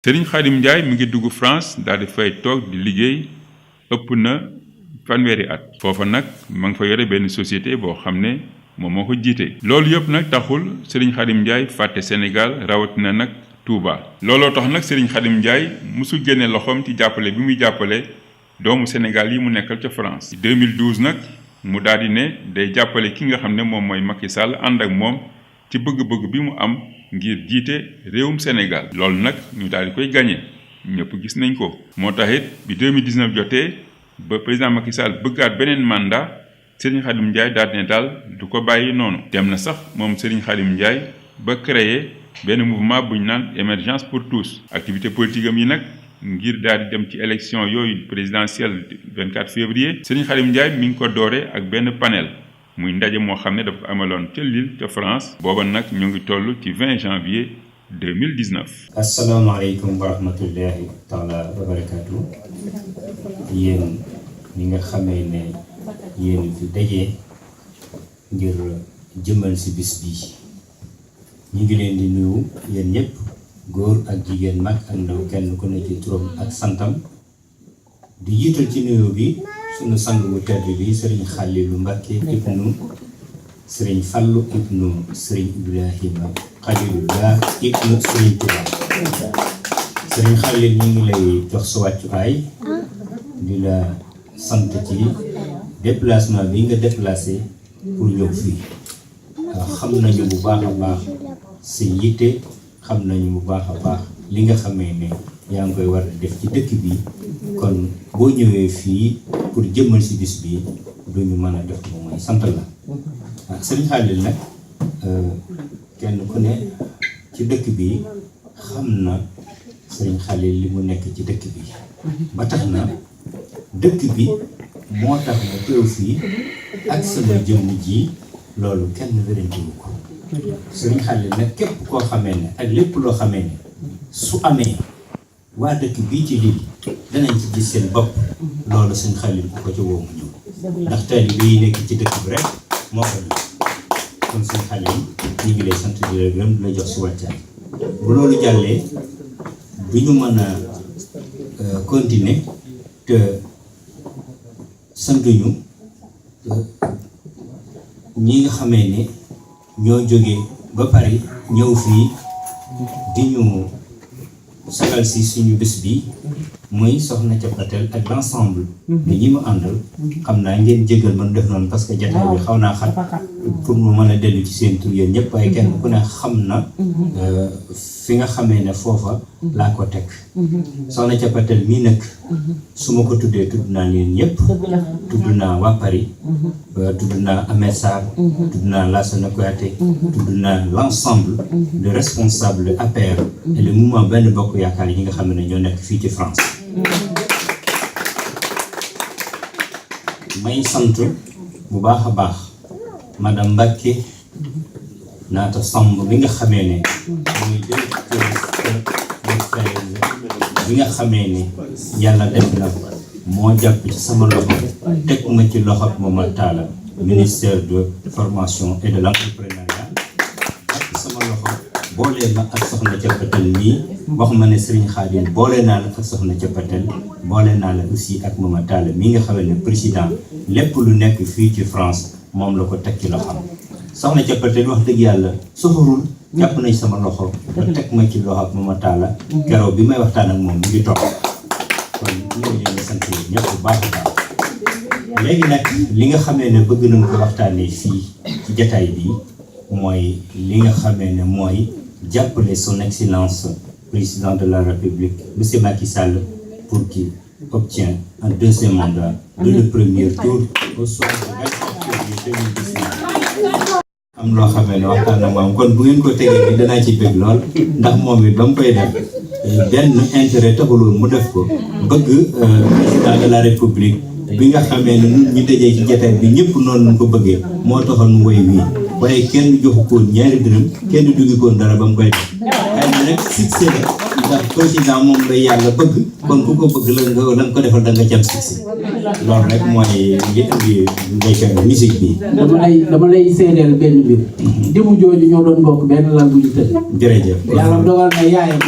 Serigne Khadim Ndiaye mi ngi dugg France daal di fay toog di liggéey ëpp na fanweeri at foofa nag ma ngi fa yore benn société boo xam ne moom moo ko jiite. loolu yëpp nag taxul Serigne Khadim Ndiaye fàtte Sénégal rawatina nag Touba. looloo tax nag Serigne Khadim Ndiaye musul génne loxoom ci jàppale bi muy jàppale doomu Sénégal yi mu nekkal ca France. 2012 nag mu daal di ne day jàppale ki nga xam ne moom mooy Macky Sall ànd ak moom ci bëgg-bëgg bi mu am ngir jiite réewum Sénégal. loolu nag ñu daal di koy gagné ñëpp gis nañ ko. moo tax it bi 2019 jotee ba président Macky Sall bëggaat beneen mandat Serigne Khadim Ndiaye daal di ne daal du ko bàyyi noonu. dem na sax moom Serigne Khadim Ndiaye ba créer benn mouvement bu ñu naan émergence pour tous. activité politique am yi nag ngir daal di dem ci élection yooyu présidentielle 24 février. Serigne Khadim Ndiaye mi ngi ko dooree ak benn panel. muy ndaje moo xam ne dafa amaloon ca Lille ca France. booba nag ñu ngi toll ci 20 janvier 2019. asalaamaaleykum wa rahmatullahi taala wa barakaatu. yéen ñi nga xamee ne yéen fi dajee ngir jëmmal si bis bi ñu ngi leen di nuyu yéen ñëpp góor ak jigéen mag ak ndaw kenn ku ne ci turam ak santam di jiital ci nuyu bi sunu sang bu tedd bi Serigne Khalilou Mbacké ibnu Serigne Fallou ibnu Serigne Ibrahima Khalilullah ibnu Serigne Touba. Serigne Khalil ñu ngi lay jox sa wàccuwaay di la sant ci déplacement bi nga déplacé pour ñëw fii. xam nañu bu baax a baax sa yitte xam nañu bu baax a baax li nga xamee ne yaa ngi koy war a def ci dëkk bi kon boo ñëwee fii pour jëmmal si bis bi duñu mën a def moom mooy sant la. Serigne Khalil nag kenn ku ne ci dëkk bi xam na Serigne Khalil li mu nekk ci dëkk bi ba tax na dëkk bi moo tax ma teew fii ak sama jëmm ji loolu kenn wérantewu ko. Serigne Khalil nag képp koo xamee ne ak lépp loo xamee ne su amee waa dëkk bii ci lii danañ ci gis seen bopp loolu Serigne Khalil bu ko ci woo mu ñëw ndax taalibe yi nekk ci dëkk bi rek moo ko def. kon Serigne Khalil ñu ngi lay sant di la gërëm di la jox si wàccaay bu loolu jàllee du ñu mën a continuer te santuñu ñi nga xamee ne ñoo jógee ba Paris ñëw fii di ñu sagal si suñu bés bi muy soxna Thiapatel ak l'ensemble de ñi mu àndal. xam naa ngeen jégal man def noonu parce que jataay bi xaw naa xat pour mu mën a dellu ci seen tur yéen ñëpp waaye kenn ku ne xam na fi nga xamee ne foofa laa ko teg. soxna Thiapatel mii nag su ma ko tuddee tudd naa leen ñëpp. tudd naa waa Paris. tudd naa Ahmed Sarr. tudd naa Lassana Kouyaté. tudd naa l'ensemble de responsables APR et le mouvement Benno Bokk Yaakaar yi nga xam ne ñoo nekk fii ci France. may sant bu baax a baax madame Mbacké Naata Samb bi nga xamee ne muy bi nga xamee ne yàlla def na moo jàpp ci sama loxo teg ma ci loxo Momar Talla ministère de formation et de l'entrepreneuriat jàpp sama loxo boolee ma ak soxna Thiapatel mii wax ma ne Serigne Khadim boole naa la ak soxna Thiapatel boole naa la aussi ak Momar Talla mi nga xamee ne président lépp lu nekk fii ci France moom la ko teg ci loxoom. soxna Thiapatel wax dëgg yàlla soxorul jàpp nañ sama loxo ba teg ma ci loxo ak Momar Talla keroog bi may waxtaan ak moom mu ngi toog kon ñoo ngi leen di sant ñëpp bu baax a baax. léegi nag li nga xamee ne bëgg nañ ko waxtaanee fii ci jataay bi mooy li nga xamee ne mooy jàppale son excellence président de la République monsieur Macky Sall pour qu'il obtienne un deuxième mandat de le premier tour au soir du 24 février 2019. am loo xamee ne waxtaan na moom kon bu ngeen ko tegee ni danaa ci bëgg lool ndax moom it ba mu koy def benn intérêt taxuloon mu def ko bëgg président de la République bi nga xamee ne ñun ñu dajee ci jotaay bi ñëpp noonu lañ ko bëggee moo taxoon mu woy wii waaye kenn joxu ko ñaari dërëm kenn duggi koon dara ba mu koy def xëy na rek succès la ndax président moom la yàlla bëgg kon ku ko bëgg la nga ko defal da nga jam succès loolu rek mooy li indi ndeyka musique bi. dama lay seedeel benn mbir. dimu jooju ñoo doon bokk benn lal bu ñu tëdd. jërëjëf yàlla dogal na yaayam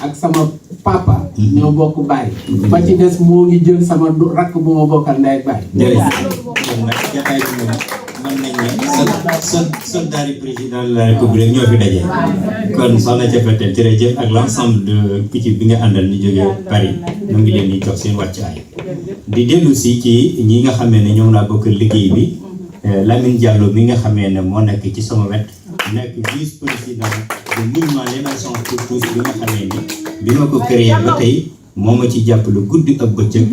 ak sama papa ñoo bokk baay ba ci des moo ngi jël sama rakk bu ma bokkal ndey ak baay. jërëjëf kon nag jataay bi moom mën nañ ne soldat yi président de la république ñoo fi daje kon soxna Thiapatel jërëjëf ak l'ensemble de équipe bi nga àndal ñu jógee Paris ñu ngi leen di jox seen wàccuwaay di dellu si ci ñi nga xamee ne ñoom laa bokk liggéey bi Lamine Diallo mi nga xamee ne moo nekk ci sama wet nekk vice président du mouvement l'émergence pour tous bi nga xamee ne bi ma ko créé ba tey moo ma ci jàppale guddi ak bëccëg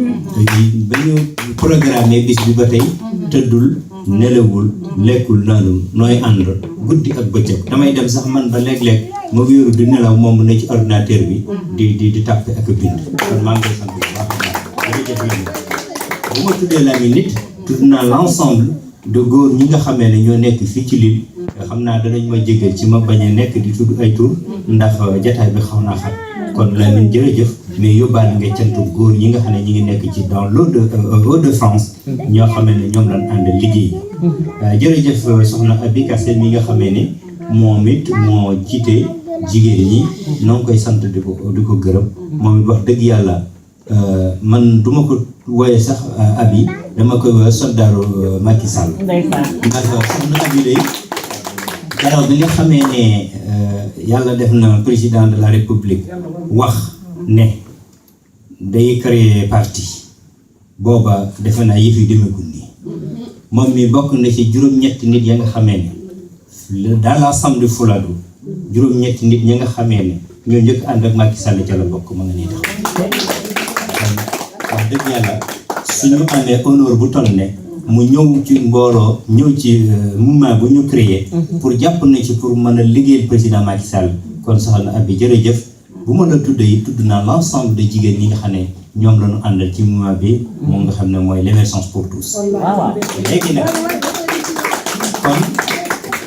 ba ñu programmé bis bi ba tey tëddul nelawul lekkul naanul nooy ànd guddi ak bëccëg damay dem sax man ba léeg-léeg ma wéeru di nelaw moom ne ci ordinateur bi di tàppe ak bind kon maa ngi koy sant bu baax a baax jërëjëf Lamine bu ma tuddee Lamine nit tudd naa l'ensemble de góor ñi nga xamee ne ñoo nekk fii ci Lille xam naa danañ ma jégal ci ma bañ a nekk di tudd ay tur ndax jataay bi xaw naa xat kon Lamine jërëjëf mais yóbbaale nga cantu góor ñi nga xam ne ñi ngi nekk ci dans l'Hauts-de-France ñoo xamee ne ñoom lañ ànd liggéey jërëjëf soxna Abi Kassé mi nga xamee ne moom it moo jiite jigéen ñi noo ngi koy sant di ko gërëm moom it wax dëgg yàlla man duma ko wooye sax Abi dama koy wooye soldaaru Macky Sall ndax soxna Abi day garaw bi nga xamee ne yàlla def na président de la république wax ne day créer parti booba defe naa yëf yi demegul nii moom mi bokk na ci juróom-ñetti nit ya nga xamee ne dans l'ensemble de Fuladu juróom-ñetti nit ña nga xamee ne ñoo njëkk ànd ak Macky Sall ca la bokk ma nga nii tax wax dëgg yàlla suñu amee honneur bu toll ne mu ñëw ci mbooloo ñëw ci mouvement bu ñu créé pour jàpp na ci pour mën a liggéeyal président Macky Sall kon soxna Abi jërëjëf bu ma la tudd yi tudd naa l'ensemble de jigéen ñi nga xam ne ñoom la ñu àndal ci mouvement bi moom nga xam ne mooy l'émergence pour tous léegi nag kon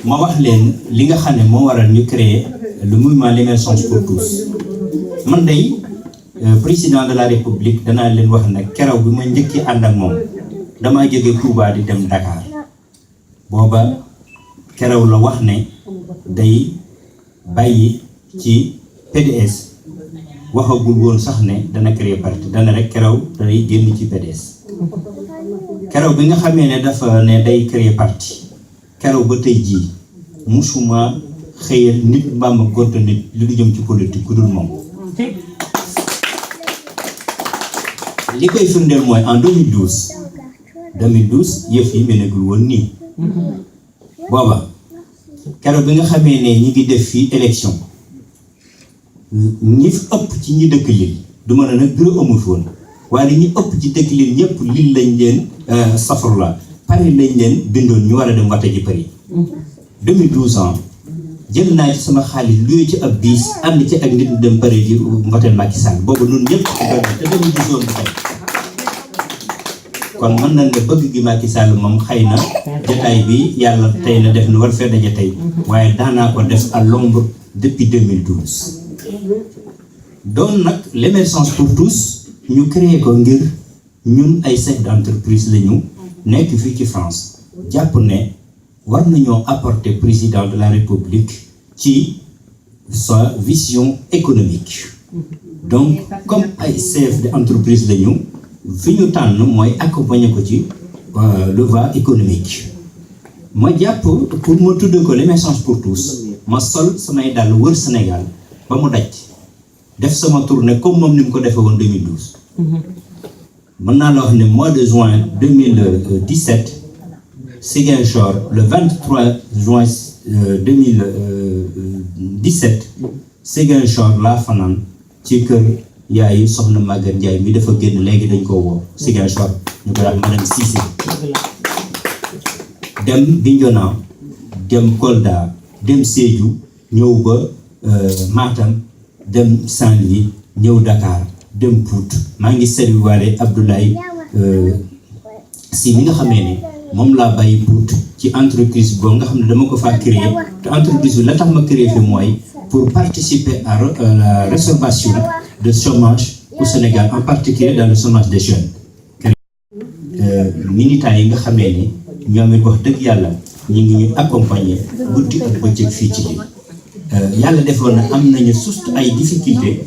ma wax leen li nga xam ne moo waral ñu créé le mouvement l'émergence pour tous man day président de la république danaa leen wax ne keroog bi ma njëkkee ànd ak moom damaa jóge Touba di dem Dakar booba keroog la wax ne day bàyyi ci PDS waxagul woon sax ne dana créer parti dana rek keroog day génn ci PDS keroog bi nga xamee ne dafa ne day créer parti keroog ba tey jii musuma xëyal nit mbaam ak gonta nit li du jëm ci politique ku dul moom li koy firndeel mooy en 2012 yëf yi menegul woon nii booba keroog bi nga xamee ne ñi ngi def fii élection ñi fi ëpp ci ñi dëkk Lille du ma ne nag bureau amul woon waaye ñi ëpp ci dëkk Lille ñëpp Lille lañ leen safrula Paris lañ leen bindoon ñu war a dem wate ji Paris 2012 ans jël naa ci sama xaalis luy ci ab biis ànd ci ak nit ñu dem Paris ji wateel Macky Sall boobu noonu ñëpp te dañu gisoon bu tey kon mën nañ ne bëgg gi Macky Sall moom xëy na jotaay bi yàlla tey na def na war fee daje tey waaye daanaa ko def à l'ombre depuis 2012 doon nag l'émergence pour tous ñu créé ko ngir ñun ay chef d'entreprise lañu nekk fii ci France jàpp ne war nañoo apporter président de la République ci sa vision économique donc comme ay chef d'entreprise lañu fi ñu tànn mooy accompagner ko ci le voie économique ma jàpp pour ma tudd ko l'émergence pour tous ma sol samay dàll wër Sénégal ba mu daj def sama tournée comme moom ni mu ko defee woon 2012 mën naa la wax ne mois de juin 2017 Ziguinchor le 23 juin 2017 Ziguinchor laa fanaan ci kër yaayu soxna Maguette Ndiaye mi dafa génn léegi dañ ko woo Ziguinchor ñu koy wax madame Cissé dem Bignona dem Kolda dem Sédhiou ñëw ba Matam dem Saint-Louis ñëw Dakar dem Pout maa ngi serviwaale Abdoulaye si mi nga xamee ne moom laa bàyyi Pout ci entreprise boobu nga xam ne dama ko faa créer te entreprise bi la tax ma créer fi mooy pour participer à la résorption de chômage au Sénégal en particulier dans le chômage des jeunes militants yi nga xamee ne ñoom it wax dëgg yàlla ñu ngi ñu accompagner guddi ak bëccëg fii ci lii yàlla defoon na am nañu surtout ay difficultés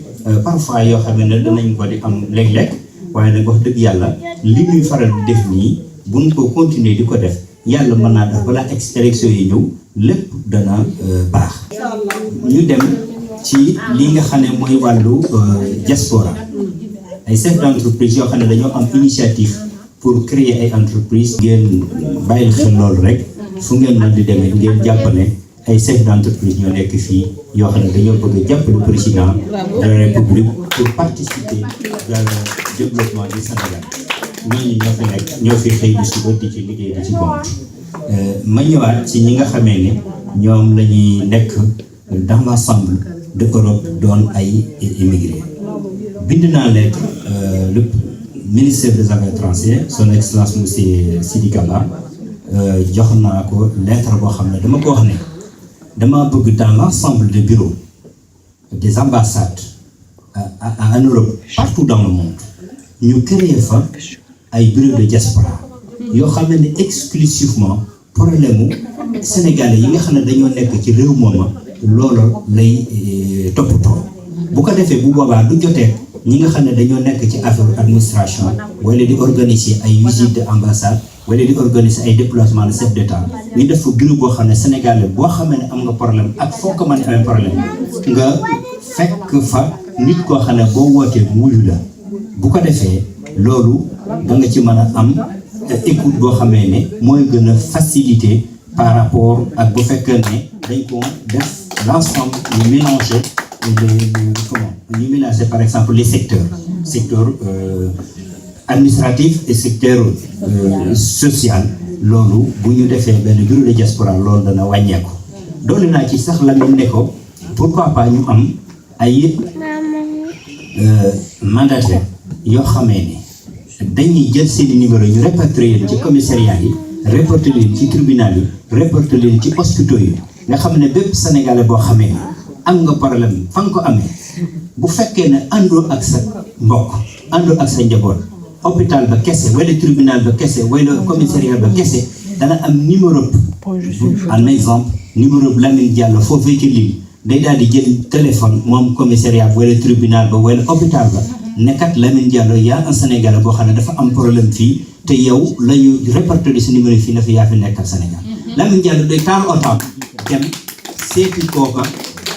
parfois yoo xam ne danañ ko di am léeg-léeg waaye nag wax dëgg yàlla li ñuy faral di def nii buñ ko continuer di ko def yàlla mën naa def balaa élection yi ñëw lépp dana baax. ñu dem ci li nga xam ne mooy wàllu diaspora ay chefs d'entreprise yoo xam ne dañoo am initiative pour créer ay entreprise ngeen bàyyil xel loolu rek fu ngeen mën di demee ngeen jàppale ay chefs d'entreprise ñoo nekk fii yoo xam ne dañoo bëgg a jàppale président de la République pour participer dans le développement du Sénégal ñooñu ñoo fi nekk ñoo fi xëy di suba di ci liggéey di ci gont ma ñëwaat ci ñi nga xamee ne ñoom la ñuy nekk dans l'ensemble de Europe doon ay immigrés bind naa lettre le ministère des Affaires étrangères son excellence monsieur Sidi Kaba jox naa ko lettre boo xam ne dama ko wax ne dama bëgg dans l'ensemble des bureaux des ambassades en Europe partout dans le monde ñu créer fa ay bureaux de diaspora yoo xam ne exclusivement problème mu sénégalais yi nga xam ne dañoo nekk ci réew mooma loolu lay toppatoo bu ko defee bu boobaa du jotee ñi nga xam ne dañoo nekk ci affaire administration wala di organiser ay visite de ambassade wala di organiser ay déplacement de chef d'état ñu def fa bureau boo xam ne sénégalais boo xamee ne am nga problème ak foo ko mën a amee problème nga fekk fa nit koo xam ne boo wootee mu wuyu la bu ko defee loolu da nga ci mën a am écoute boo xamee ne mooy gën a facilité par rapport ak bu fekkee ne dañ ko def l'ensemble ñu mélanger ñu mélanger par exemple les secteurs administratif et secteur social loolu bu ñu defee benn bureau de diaspora loolu dana wàññeeku doole naa ci sax la ne ko pourquoi pas ñu am ay mandataire yoo xamee ne dañuy jël seeni numéro ñu répertorier leen ci commissariat yi répertorier leen ci tribunal yi répertorier leen ci hôpitaux yi nga xam ne bépp sénégalais boo xamee ne am nga problème fa nga ko amee bu fekkee ne àndoo ak sa mbokk àndoo ak sa njaboot hôpital ba kese wala tribunal ba kese wala commissariat ba kese dana am numéro en exemple numéro Lamine Diallo foofee ci lii day daal di jël téléphone moom commissariat wala tribunal ba wala hôpital ba nekkat Lamine Diallo yaa un Sénégalais boo xam ne dafa am problème fii te yow la ñu répertorier sa numéro fii na fi yaa fi nekkal Sénégal Lamine Diallo day taal otaam dem seeti kooka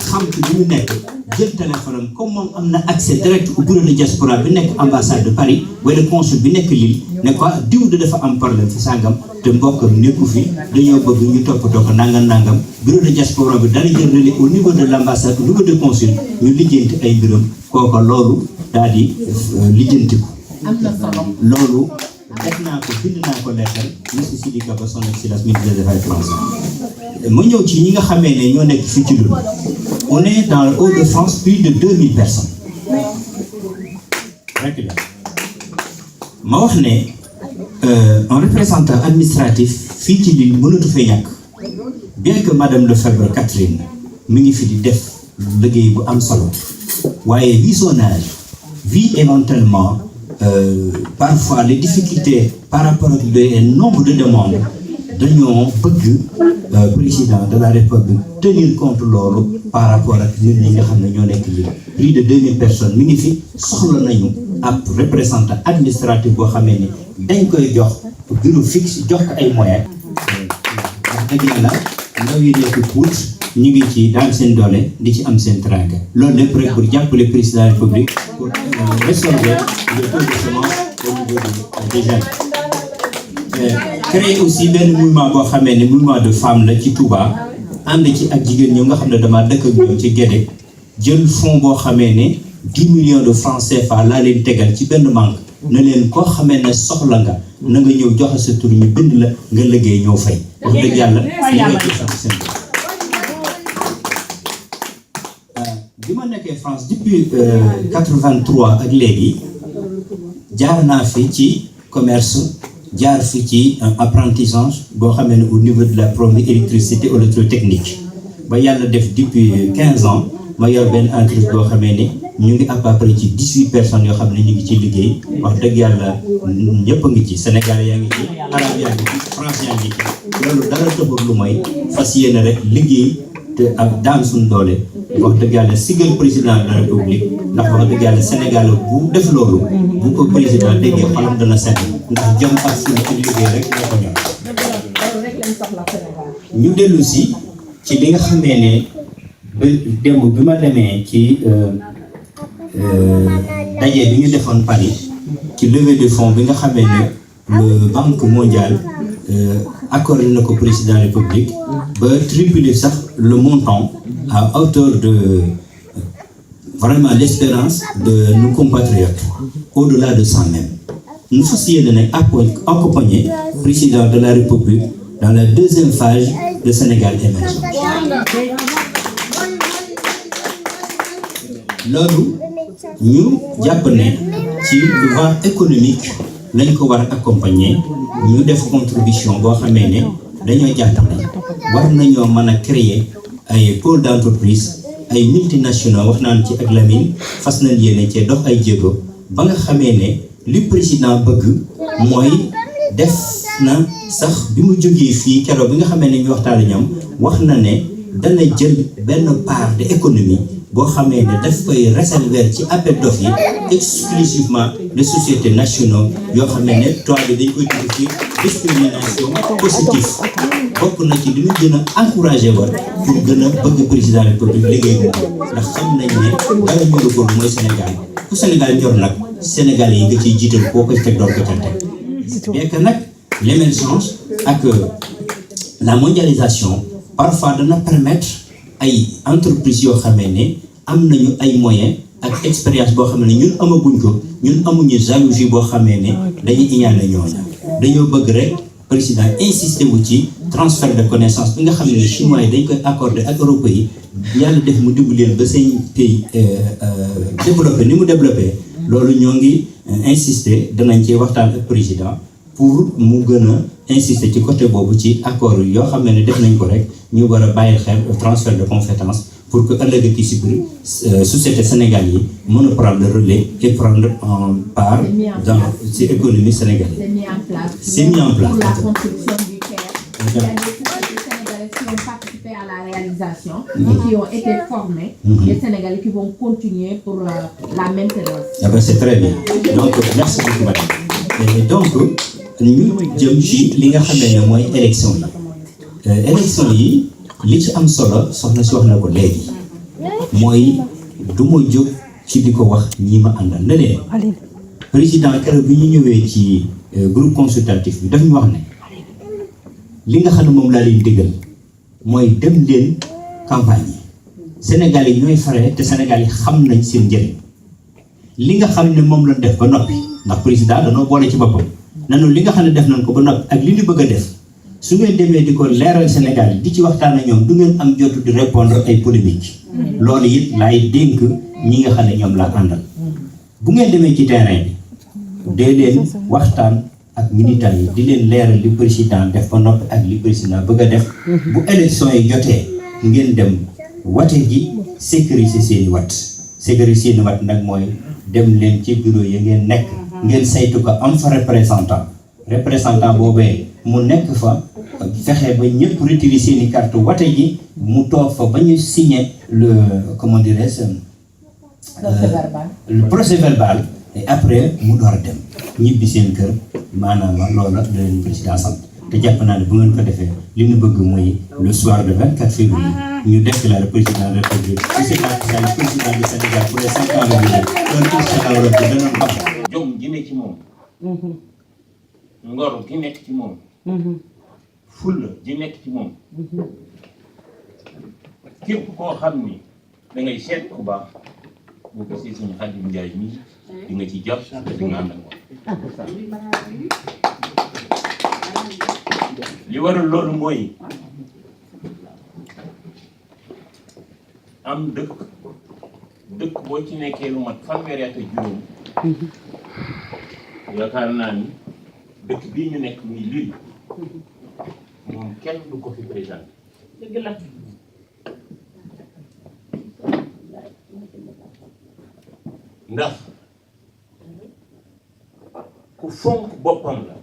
xam ci bi mu nekk jël téléphone am comme moom am na accès direct au bureau de diaspora bi nekk ambassade de Paris wala consul bi nekk Lille ne quoi diw de dafa am problème fi sàngam te mbokkam nekku fi dañoo bëgg ñu toppatoo ko nangam bureau de diaspora bi dana jël relais au niveau de l'ambassade au niveau de consul ñu lijjanti ay mbiram kooka loolu daal di lijjanti ko loolu def naa ko bind naa ko lettre monsieur Sidi Kaba son excellence ministre des Affaires étrangères ma ñëw ci ñi nga xamee ne ñoo nekk fii ci Loul on est dans le Hauts-de-France plus de 2000 personnes rek la ma wax ne un représentant administratif fii ci Loul mënatu fee ñàkk bien que madame Lefebvre Catherine mi ngi fi di def liggéey bu am solo waaye vu son âge vu éventuellement parfois les difficultés par rapport ak le nombre de demandes dañoo bëgg président de la République tenir compte loolu par rapport ak ñun ñi nga xam ne ñoo nekk lii plus de 2000 personnes mi ngi fi soxla nañu ab représentant administratif boo xamee ni dañ koy jox bureau fixe jox ko ay moyens wax dëgg yàlla ndaw yi nekk Pout ñu ngi ci daan seen doole di ci am seen teraanga loolu lépp rek pour jàppale président de la République pour résorber le taux de chômage au niveau des jeunes. Créer aussi benn mouvement boo xamee ne mouvement de femmes la ci Touba ànd ci ak jigéen ñi nga xam ne dama dëkk ak ñoom ci Guédé jël fonds boo xamee ne 10 millions de francs CFA laa leen tegal ci benn banque na leen koo xamee ne soxla nga na nga ñëw joxe sa tur ñu bind la nga liggéey ñëw fay wax dëgg yàlla ñi nga ci sant seen bi ma nekkee France depuis 83 ak léegi jaar naa fi ci commerce jaar fi ci apprentissage boo xamee ne au niveau de la première électricité électrotechnique ba yàlla def depuis 15 ans ma yor benn entreprise boo xamee ne ñu ngi à peu près ci 18 personnes yoo xam ne ñu ngi ci liggéey wax dëgg yàlla ñëpp a ngi ci Sénégal yaa ngi ci arabe yaa ngi ci France yaa ngi ci loolu dara taxul lu mooy fas yéene rek liggéey te ak daan suñu doole wax dëgg yàlla sigal président de la république ndax wax dëgg yàlla Sénégal bu def loolu bu ko président déggee xolam dana set ndax jëm ak suñu ak liggéey rek moo ko ñor. ñu dellu si ci li nga xamee ne ba démb bi ma demee ci daje bi ñu defoon Paris ci levée de fonds bi nga xamee ne le Banque mondiale accordé na ko président de la République ba tripler sax le montant à hauteur de vraiment l'espérance de nos compatriotes au-delà de 100 même. Nous fas yéene nag accompagner président de la République dans la deuxième phase de Sénégal émergent. loolu ñu jàpp ne ci le vent économique lañ ko war a accompagner ñu def contribution boo xamee ne dañoo jàpp ne war nañoo mën a créer ay pôle d'entreprise ay multinationaux wax naan ci ak Lamine fas nañ yéene cee dox ay jéego ba nga xamee ne li président bëgg mooy def na sax bi mu jógee fii keroog bi nga xamee ne ñu waxtaan ñoom wax na ne dana jël benn part de économie boo xamee ne daf koy réserver ci appel d'offres yi exclusivement les sociétés nationales yoo xamee ne toit bi dañ koy tudd ci discrimination positive bokk na ci li ñu gën a encouragé war pour gën a bëgg président de la République liggéey moom ndax xam nañ ne dara ñoru ko mooy Sénégal ku Sénégal ñor nag Sénégal yi nga ciy jiital koo ko teg door ko ca teg bien que nag l'émergence ak la mondialisation parfois dana permettre ay entreprises yoo xamee ne am nañu ay moyens ak expérience boo xam ne ñun amaguñ ko ñun amuñu jalousie boo xamee ne dañuy iñaane ñooñu dañoo bëgg rek président insister wu ci transfert de connaissance bi nga xam ne chinois yi dañ koy accorder ak européens yi yàlla def mu diggu leen ba seen pays développé ni mu développé loolu ñoo ngi insister danañ ci waxtaan ak président pour mu gën a insister ci côté boobu ci accord yoo xam ne def nañ ko rek ñu war a bàyyi xel transfert de compétences pour que ëllëg ci si biir société sénégal yi mën a prendre le relais et prendre en part dans ci économie sénégalaise. C'est mis en place. Pour la construction du CAIR. Il y a des Sénégalais qui ont participé à la réalisation et qui ont été formés. Des Sénégalais qui vont continuer pour la maintenance. Ah ben c'est très bien. Donc merci beaucoup madame. Et donc ñu jëm ci li nga xamee ne mooy élection yi. Élection yi li ci am solo soxna si wax na ko léegi mooy du ma jóg ci di ko wax ñi ma àndal ne leen président keroog bi ñu ñëwee ci groupe consultatif bi daf ñu wax ne li nga xam ne moom laa leen digal mooy dem leen campagne yi Sénégal yi ñooy fare te Sénégal yi xam nañ seen njëriñ li nga xam ne moom lañ def ba noppi ndax président danoo boole ci boppam nanu li nga xam ne def nañ ko ba noppi ak li ñu bëgg a def su ngeen demee di ko leeral Sénégal di ci waxtaan ak ñoom du ngeen am jotu di répondre ay polémique loolu it laay dénk ñi nga xam ne ñoom laa àndal bu ngeen demee ci terrain bi dee leen waxtaan ak militants yi di leen leeral li président def ba noppi ak li président bëgg a def bu élection yi jotee ngeen dem wate ji sécuriser seeni wat sécuriser seeni wat nag mooy dem leen ci bureau yi ngeen nekk ngeen saytu ko am fa représentant boobee mu nekk fa fexe ba ñëpp retirer seeni carte wate ji mu toog fa ba ñu signer le comment dirais-je le procès verbal et après mu door a dem ñibbi seen kër maanaam loolu la leen président sant te jàpp naa ne bu ngeen ko defee li ñu bëgg mooy le soir de 24 février ñu déclaré président de la République c'est le président du Sénégal pour les 5 ans de vie loolu incha allah rabbi dana baax jom ji nekk ci moom ngor gi nekk ci moom fulla ji nekk ci moom képp koo xam ni da ngay seet ku baax boo ko see suñu Xaadim Njaay mii di nga ci jàpp te di nga ànd ak moom li waral loolu mooy am dëkk boo ci nekkee lu mat fanweeri at ak juróom yaakaar naa ni dëkk bii ñu nekk muy Lille moom kenn du ko fi présenté dëgg la ndax ku fonk boppam la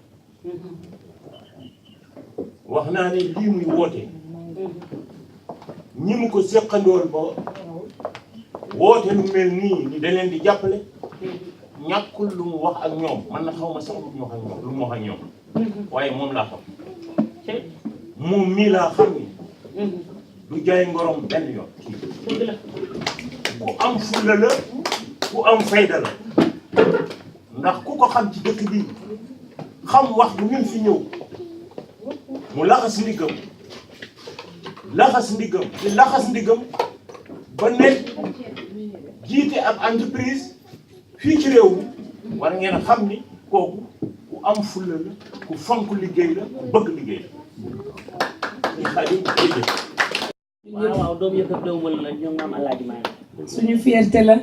wax naa ne lii muy woote ñi mu ko séqandool ba woote lu mel nii ni da leen di jàppale ñàkkul lu mu wax ak ñoom man na xaw ma sax lu mu wax ak ñoom lu mu wax ak ñoom waaye moom laa xam moom mii laa xam ni du jaay ngorom benn yoon ku am fulla la ku am fayda la ndax ku ko xam ci dëkk bi xam wax bu ñu fi ñëw mu laxas ndigam ba nekk jiite ab entreprise fii ci réew mi war ngeen xam ni kooku ku am fulla la ku fonk liggéey la ku bëgg liggéey la ñu xadim jërëjëf. waaw doom yëpp doom wala la ñoom maam Alaaji Maalik suñu fierté la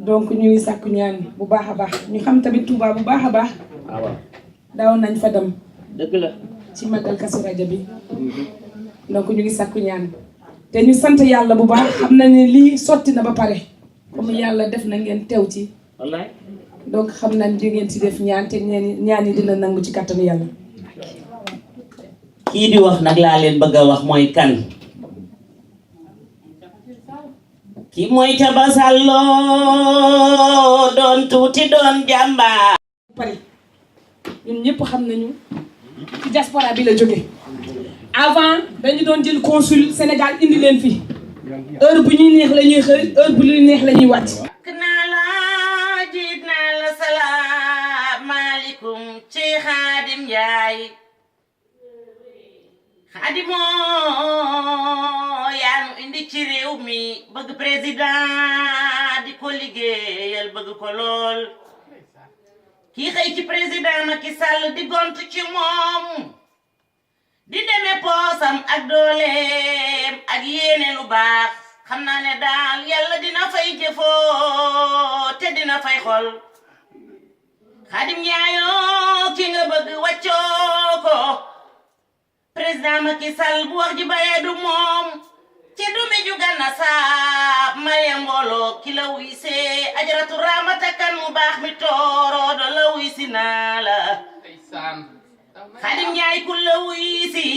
donc ñu ngi sàkku ñaan bu baax a baax ñu xam tamit Touba bu baax a baax waaw daaw nañ fa dem dëgg la ci magal Kazu Rajab bi donc ñu ngi sàkku ñaan te ñu sant yàlla bu baax xam na ne lii sotti na ba pare comme yàlla def na ngeen teew ci wallaay donc xam nañ di ngeen ci def ñaan te ñaan yi dina nangu ci kattanu yàlla. kii di wax nag laa leen bëgg a wax mooy kan ki mooy Thiaba Sallo doon tuuti doon jàmbaar. pare ñun ñëpp xam nañu ci diaspora bi la jóge avant dañu doon jël consul Sénégal indi leen fi heure bu ñuy neex la ñuy xëy heure bu ñuy neex la ñuy wàcc. naa la jiit naa la salaamaaleykum ci Xaadim Njaay Xaadimoo yaa nu indi ci réew mi bëgg président di ko liggéeyal bëgg ko lool kii xëy ci président Macky Sall di gont ci moom di demee poosam ak dooleem ak yéene lu baax xam naa ne daal yàlla dina fay jëfoo te dina fay xol Xaadim Njaayoo ki nga bëgg wàccoo ko président Macky Sall bu wax ji bayee du moom ci dumi ju Gana Saab maye mbooloo ki la wuy see Ajaratu Ramata Kan mu baax mi tooroodo la wuy si naa la Xaadim Njaay ku la wuy si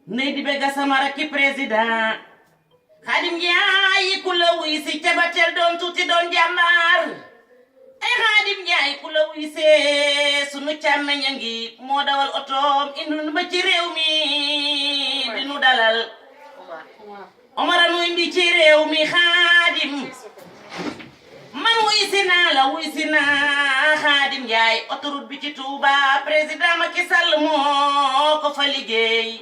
ndey di bega sama rakki président Xaadim Njaay ku la wuy si cabatel doon tuuti doon jàmbaar ay Xaadim Njaay ku la wuy see sunu càmmeñ a ngi moo dawal otoom indi ba ci réew mi di nu dalal Omar nu indi ci réew mi Xaadim man wuy si naa la wuy si naa Xaadim Njaay autoroute bi ci Touba président Macky Sall moo ko fa liggéey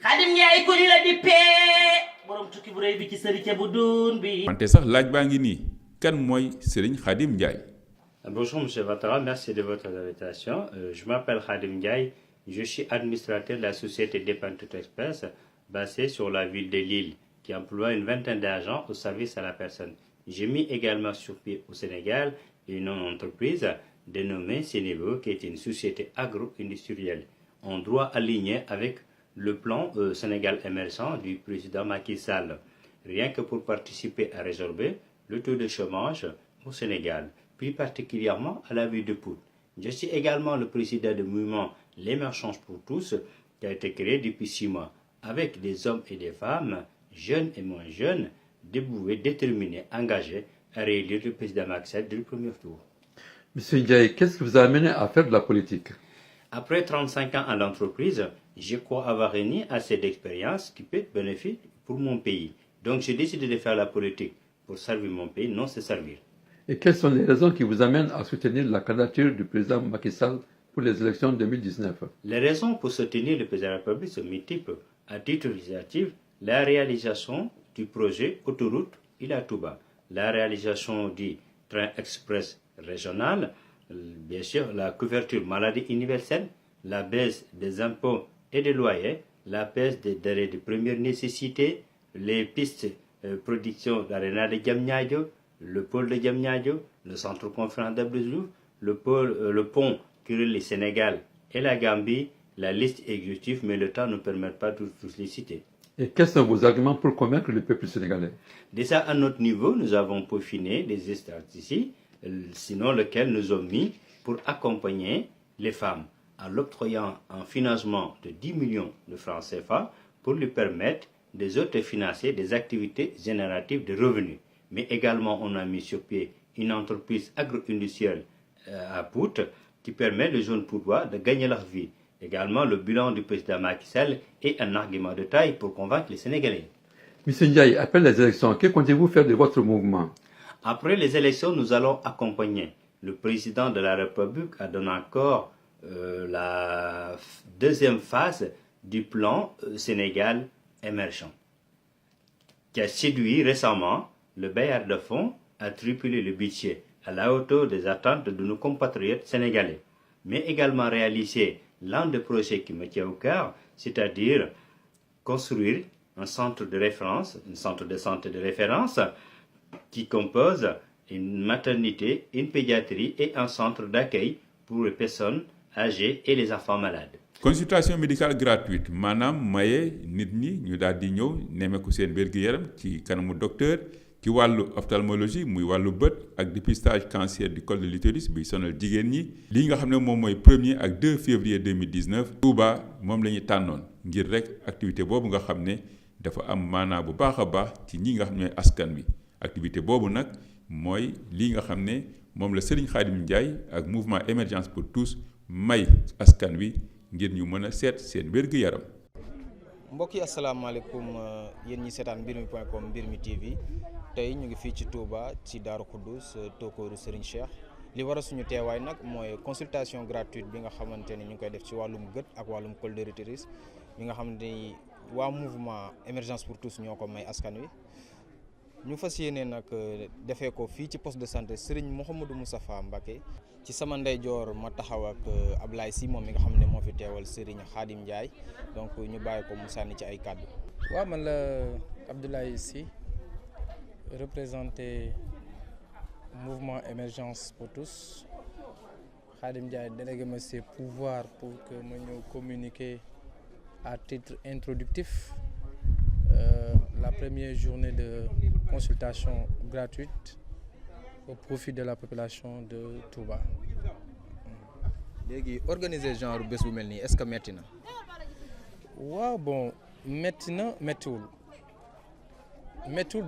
Xaadim Njaay kuñ la di pee borom tukki bu rëy bi ci sëriñ bu duun bi. wante sax laaj baa ngi nii kan mooy Serigne Khadim Ndiaye. Bonjour M. Ouattara, merci de votre invitation. Je m'appelle Khadim Ndiaye, je suis administrateur de la société Dépantoute Express basée sur la ville de Lille qui emploie une vingtaine d'agents au service à la personne. J'ai mis également sur pied au Sénégal une entreprise dénommée Sénévo qui est une société agro-industrielle en droit aligné avec le plan Sénégal émergent du président Macky Sall, rien que pour participer à résorber le taux de chômage au Sénégal, plus particulièrement à la ville de Pout. Je suis également le président du mouvement L'émergence pour tous, qui a été créé depuis 6 mois, avec des hommes et des femmes, jeunes et moins jeunes, dévoués, déterminés, engagés à réélire le président Macky Sall du premier tour. Monsieur Ndiaye, qu'est-ce qui vous a amené à faire de la politique? Après 35 ans à l'entreprise, je crois avoir réuni assez d'expérience qui peut être bénéfique pour mon pays. Donc j'ai décidé de faire la politique pour servir mon pays, non se servir. Et quelles sont les raisons qui vous amènent à soutenir la candidature du président Macky Sall pour les élections 2019? Les raisons pour soutenir le président de la République sont multiples. À titre législatif, la réalisation du projet autoroute Ila-Touba, la réalisation du train express régional, bien sûr la couverture maladie universelle, la baisse des impôts et des loyers, la baisse des denrées de première nécessité, les pistes production d'Arena de Diamniadio, le pôle de Diamniadio, le centre conférence d'Abdouzouf, le pont qui relie le Sénégal et la Gambie, la liste exhaustive, mais le temps ne permet pas de tous les citer. Et quels sont vos arguments pour convaincre le peuple sénégalais? Déjà à notre niveau, nous avons peaufiné des stratégies, sinon lesquelles nous ont mis pour accompagner les femmes. en l'octroyant un financement de 10 millions de francs CFA pour lui permettre des autres financer des activités génératives de revenus. Mais également, on a mis sur pied une entreprise agro-industrielle à Pout qui permet aux jeunes Poutois de gagner leur vie. Également, le bilan du président Macky Sall est un argument de taille pour convaincre les Sénégalais. M. Ndiaye, après les élections, que comptez-vous faire de votre mouvement? Après les élections, nous allons accompagner le président de la République à donner encore la deuxième phase du plan Sénégal émergent, qui a séduit récemment le bailleur de fonds à tripler le budget à la hauteur des attentes de nos compatriotes sénégalais, mais également réaliser l'un des projets qui me tient au cœur, c'est-à-dire construire un centre de référence, un centre de santé de référence qui compose une maternité, une pédiatrie et un centre d'accueil pour les personnes âgées et les enfants malades. Consultation médicale gratuite maanaam maye nit ñi ñu daal di ñëw nemmeeku seen wér-gu-yaram ci kanamu docteur ci wàllu ophtalmologie muy wàllu bët ak dépistage cancer du col de l'utérus bi sonal jigéen ñi lii nga xam ne moom mooy 1er ak 2 février 2019 Touba moom la ñu tànnoon ngir rek activité boobu nga xam ne dafa am maanaa bu baax a baax ci ñi nga xam ne askan wi activité boobu nag mooy lii nga xam ne moom la Serigne Khadim Ndiaye ak mouvement émergence pour tous may askan wi ngir ñu mën a seet seen wér-gu-yaram. mbokk yi asalaamaaleykum yéen ñi seetaan mbirmi.com mbirmi TV tey ñu ngi fii ci Touba ci Daaru Xuddus Tokooru Serigne Cheikh li war a suñu teewaay nag mooy consultation gratuite bi nga xamante ni ñu ngi koy def ci wàllum gët ak wàllum col de l'utérus bi nga xamante ni waa mouvement émergence pour tous ñoo ko may askan wi. ñu fas yéene nag defee ko fii ci poste de santé Serigne Mouhamadou Moustapha Mbacké ci sama ndeyjoor ma taxaw ak Ablaye Sy moom mi nga xam ne moo fi teewal Serigne Khadim Ndiaye donc ñu bàyyi ko mu sànni ci ay kàddu. waaw man la Abdoulaye Sy représenté mouvement émergence pour tous Khadim Ndiaye délégué ma ses pouvoirs pour que ma ñëw communiquer à titre introductif la première journée de consultation gratuite au profit de la population de Touba. léegi organiser genre bés bu mel nii est-ce que metti na. waaw bon metti na mettiwul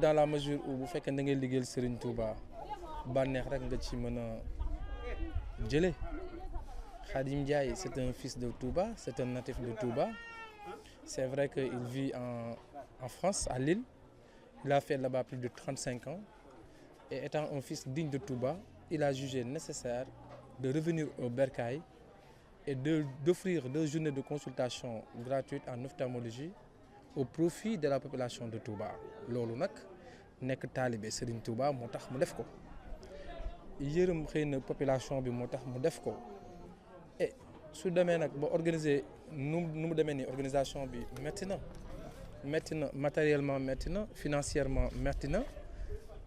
dans la mesure où bu fekkee da ngay liggéeyal Serigne Touba bànneex rek nga ci mën a jëlee. Khadim Ndiaye c'est un fils de Touba, c'est un natif de Touba. C'est vrai qu'il vit en France, à Lille. Il a fait là-bas plus de 35 ans. Et étant un fils digne de Touba, il a jugé nécessaire de revenir au Bercail et d'offrir 2 journées de consultation gratuites en ophtalmologie au profit de la population de Touba. Loolu nag nekk taalibe Serigne Touba moo tax mu def ko yërëm xëy na population bi moo tax mu def ko et su demee nag ba organiser nu mu demee nii organisation bi métti na matériellement métti na financièrement métti na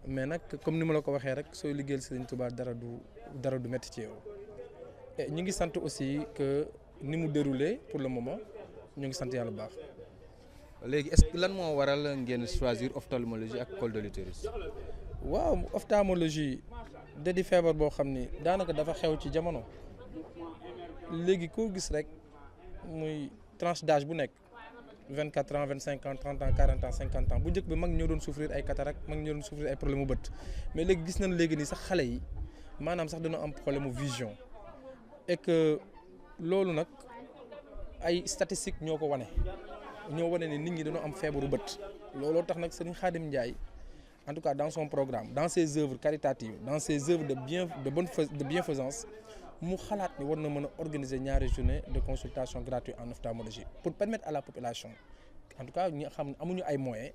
mais nag comme ni ma la ko waxee rek sooy liggéeyal Serigne Touba dara du métti ci yow et ñu ngi sant aussi que ni mu déroulé pour le moment ñu ngi sant yàlla bu baax. léegi est-ce que lan moo waral ngeen choisir ophtalmologie ak col de l'utérus. waaw ophtalmologie da di feebar boo xam ni daanaka dafa xew ci jamono léegi koo gis rek muy tranche d'âge bu nekk 24 ans 25 ans 30 ans 40 ans 50 ans bu njëkk bi mag ñoo doon souffrir ay cataracte mag ñoo doon souffrir ay problème mu bët mais léegi gis nañ léegi nii sax xale yi maanaam sax dañoo am problème mu vision et que loolu nag ay statistiques ñoo ko wane ni nit ñi dañoo am feebaru bët looloo tax nag Serigne Khadim Ndiaye en tout cas dans son programme dans ses œuvres caritatives dans ses œuvres de bienfaisance mu xalaat ni war na mën a organiser ñaari journée de consultation gratuite en ophtalmologie pour permettre à la population en tout cas ñi xam ne amuñu ay moyens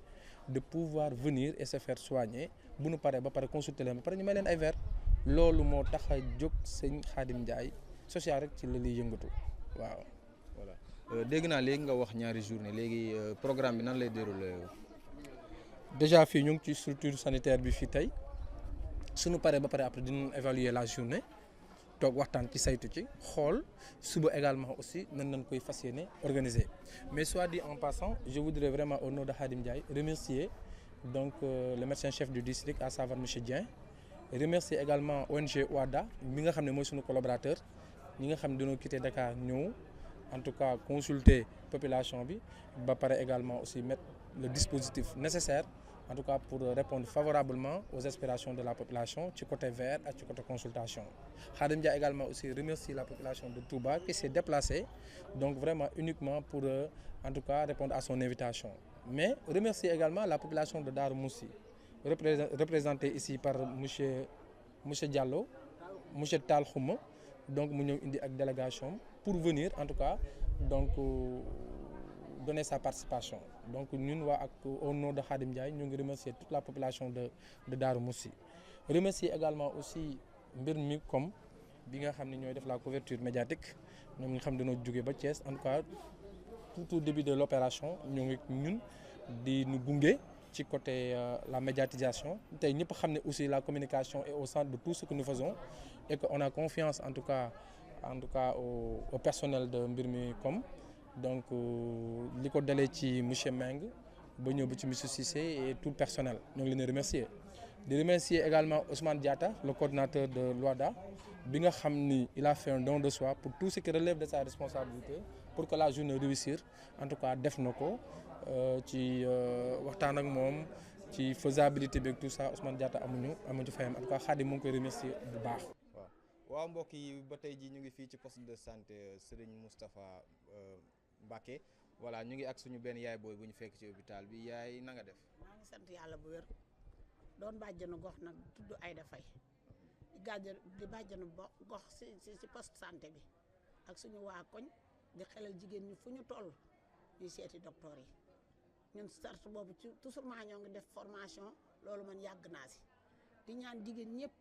de pouvoir venir et se faire soigner bu ñu paree ba pare consulter leen ba pare ñu may leen ay verres loolu moo tax a jóg sëñ Khadim Ndiaye social rek ci la liy yëngatu waaw. voilà dégg naa léegi nga wax ñaari journée léegi programme bi nan lay dérouler. déjà fii ñu ngi ci structure sanitaire bi fii tey suñu paree ba pare après dinañ évaluer la journée. toog waxtaan ci saytu ci xool suba également aussi nan nañ koy fas yéene organiser mais soit dit en passant je voudrais vraiment au nom de Khadim Ndiaye remercier donc le médecin chef du district à savoir monsieur Dieng remercier également ONG OADA mi nga xam ne mooy suñu collaborateur ñi nga xam ne dañoo quitté Dakar ñëw en tout cas consulter population bi ba pare également aussi mettre le dispositif nécessaire en tout cas pour répondre favorablement aux aspirations de la population ci côté vert ak ci côté consultation. Khadim Dia également aussi remercie la population de Touba qui s'est déplacée donc vraiment uniquement pour en tout cas répondre à son invitation, mais remercie également la population de Darou Moussi représentée ici par monsieur Diallo, monsieur Tall Khouma, donc mu ñëw indi ak délégation pour venir en tout cas donc donner sa participation. Donc ñun waa ak au nom de Khadim Ndiaye ñu ngi remercier toute la population de Darou Moussi. Remercier également aussi mbir mi comme bi nga xam ne ñooy def la couverture médiatique ñoom nga xam ne dañoo jógee ba Thiès en tout cas tout au début de l'opération ñoo ngi ñun di ñu gunge ci côté la médiatisation tey ñëpp xam ne aussi la communication est au centre de tout ce que nous faisons et que on a confiance en tout cas au personnel de mbir mi comme donc li ko dalee ci monsieur Meng ba ñëw ba ci monsieur Cissé et tout le personnel ñoo ngi leen di remercier. Di remercier également Ousmane Diatta le coordinateur de l'OADA bi nga xam ni il a fait un don de soi pour tout ce qui relève de sa responsabilité pour que la journée réussir en tout cas def na ko ci waxtaan ak moom ci faisabilité bi ak tout ça Ousmane Diatta amuñu ci fayam en tout cas Khadim mu ngi koy remercier bu baax. waaw mbokk yi ba tey ji ñu ngi fii ci poste de santé Serigne Moustapha Mbacké voilà ñu ngi ak suñu benn yaay booy bu ñu fekk ci hôpital bi yaay na nga def. maa ngi sant yàlla bu wér doon bàjjanu gox nag tudd Aïda Faye di bàjjanu gox si poste santé bi ak suñu waa koñ di xelal jigéen ñi fu ñu toll ñuy seeti docteur yi ñun sart boobu ci toujours maa ñoo ngi def formation loolu man yàgg naa si di ñaan jigéen ñëpp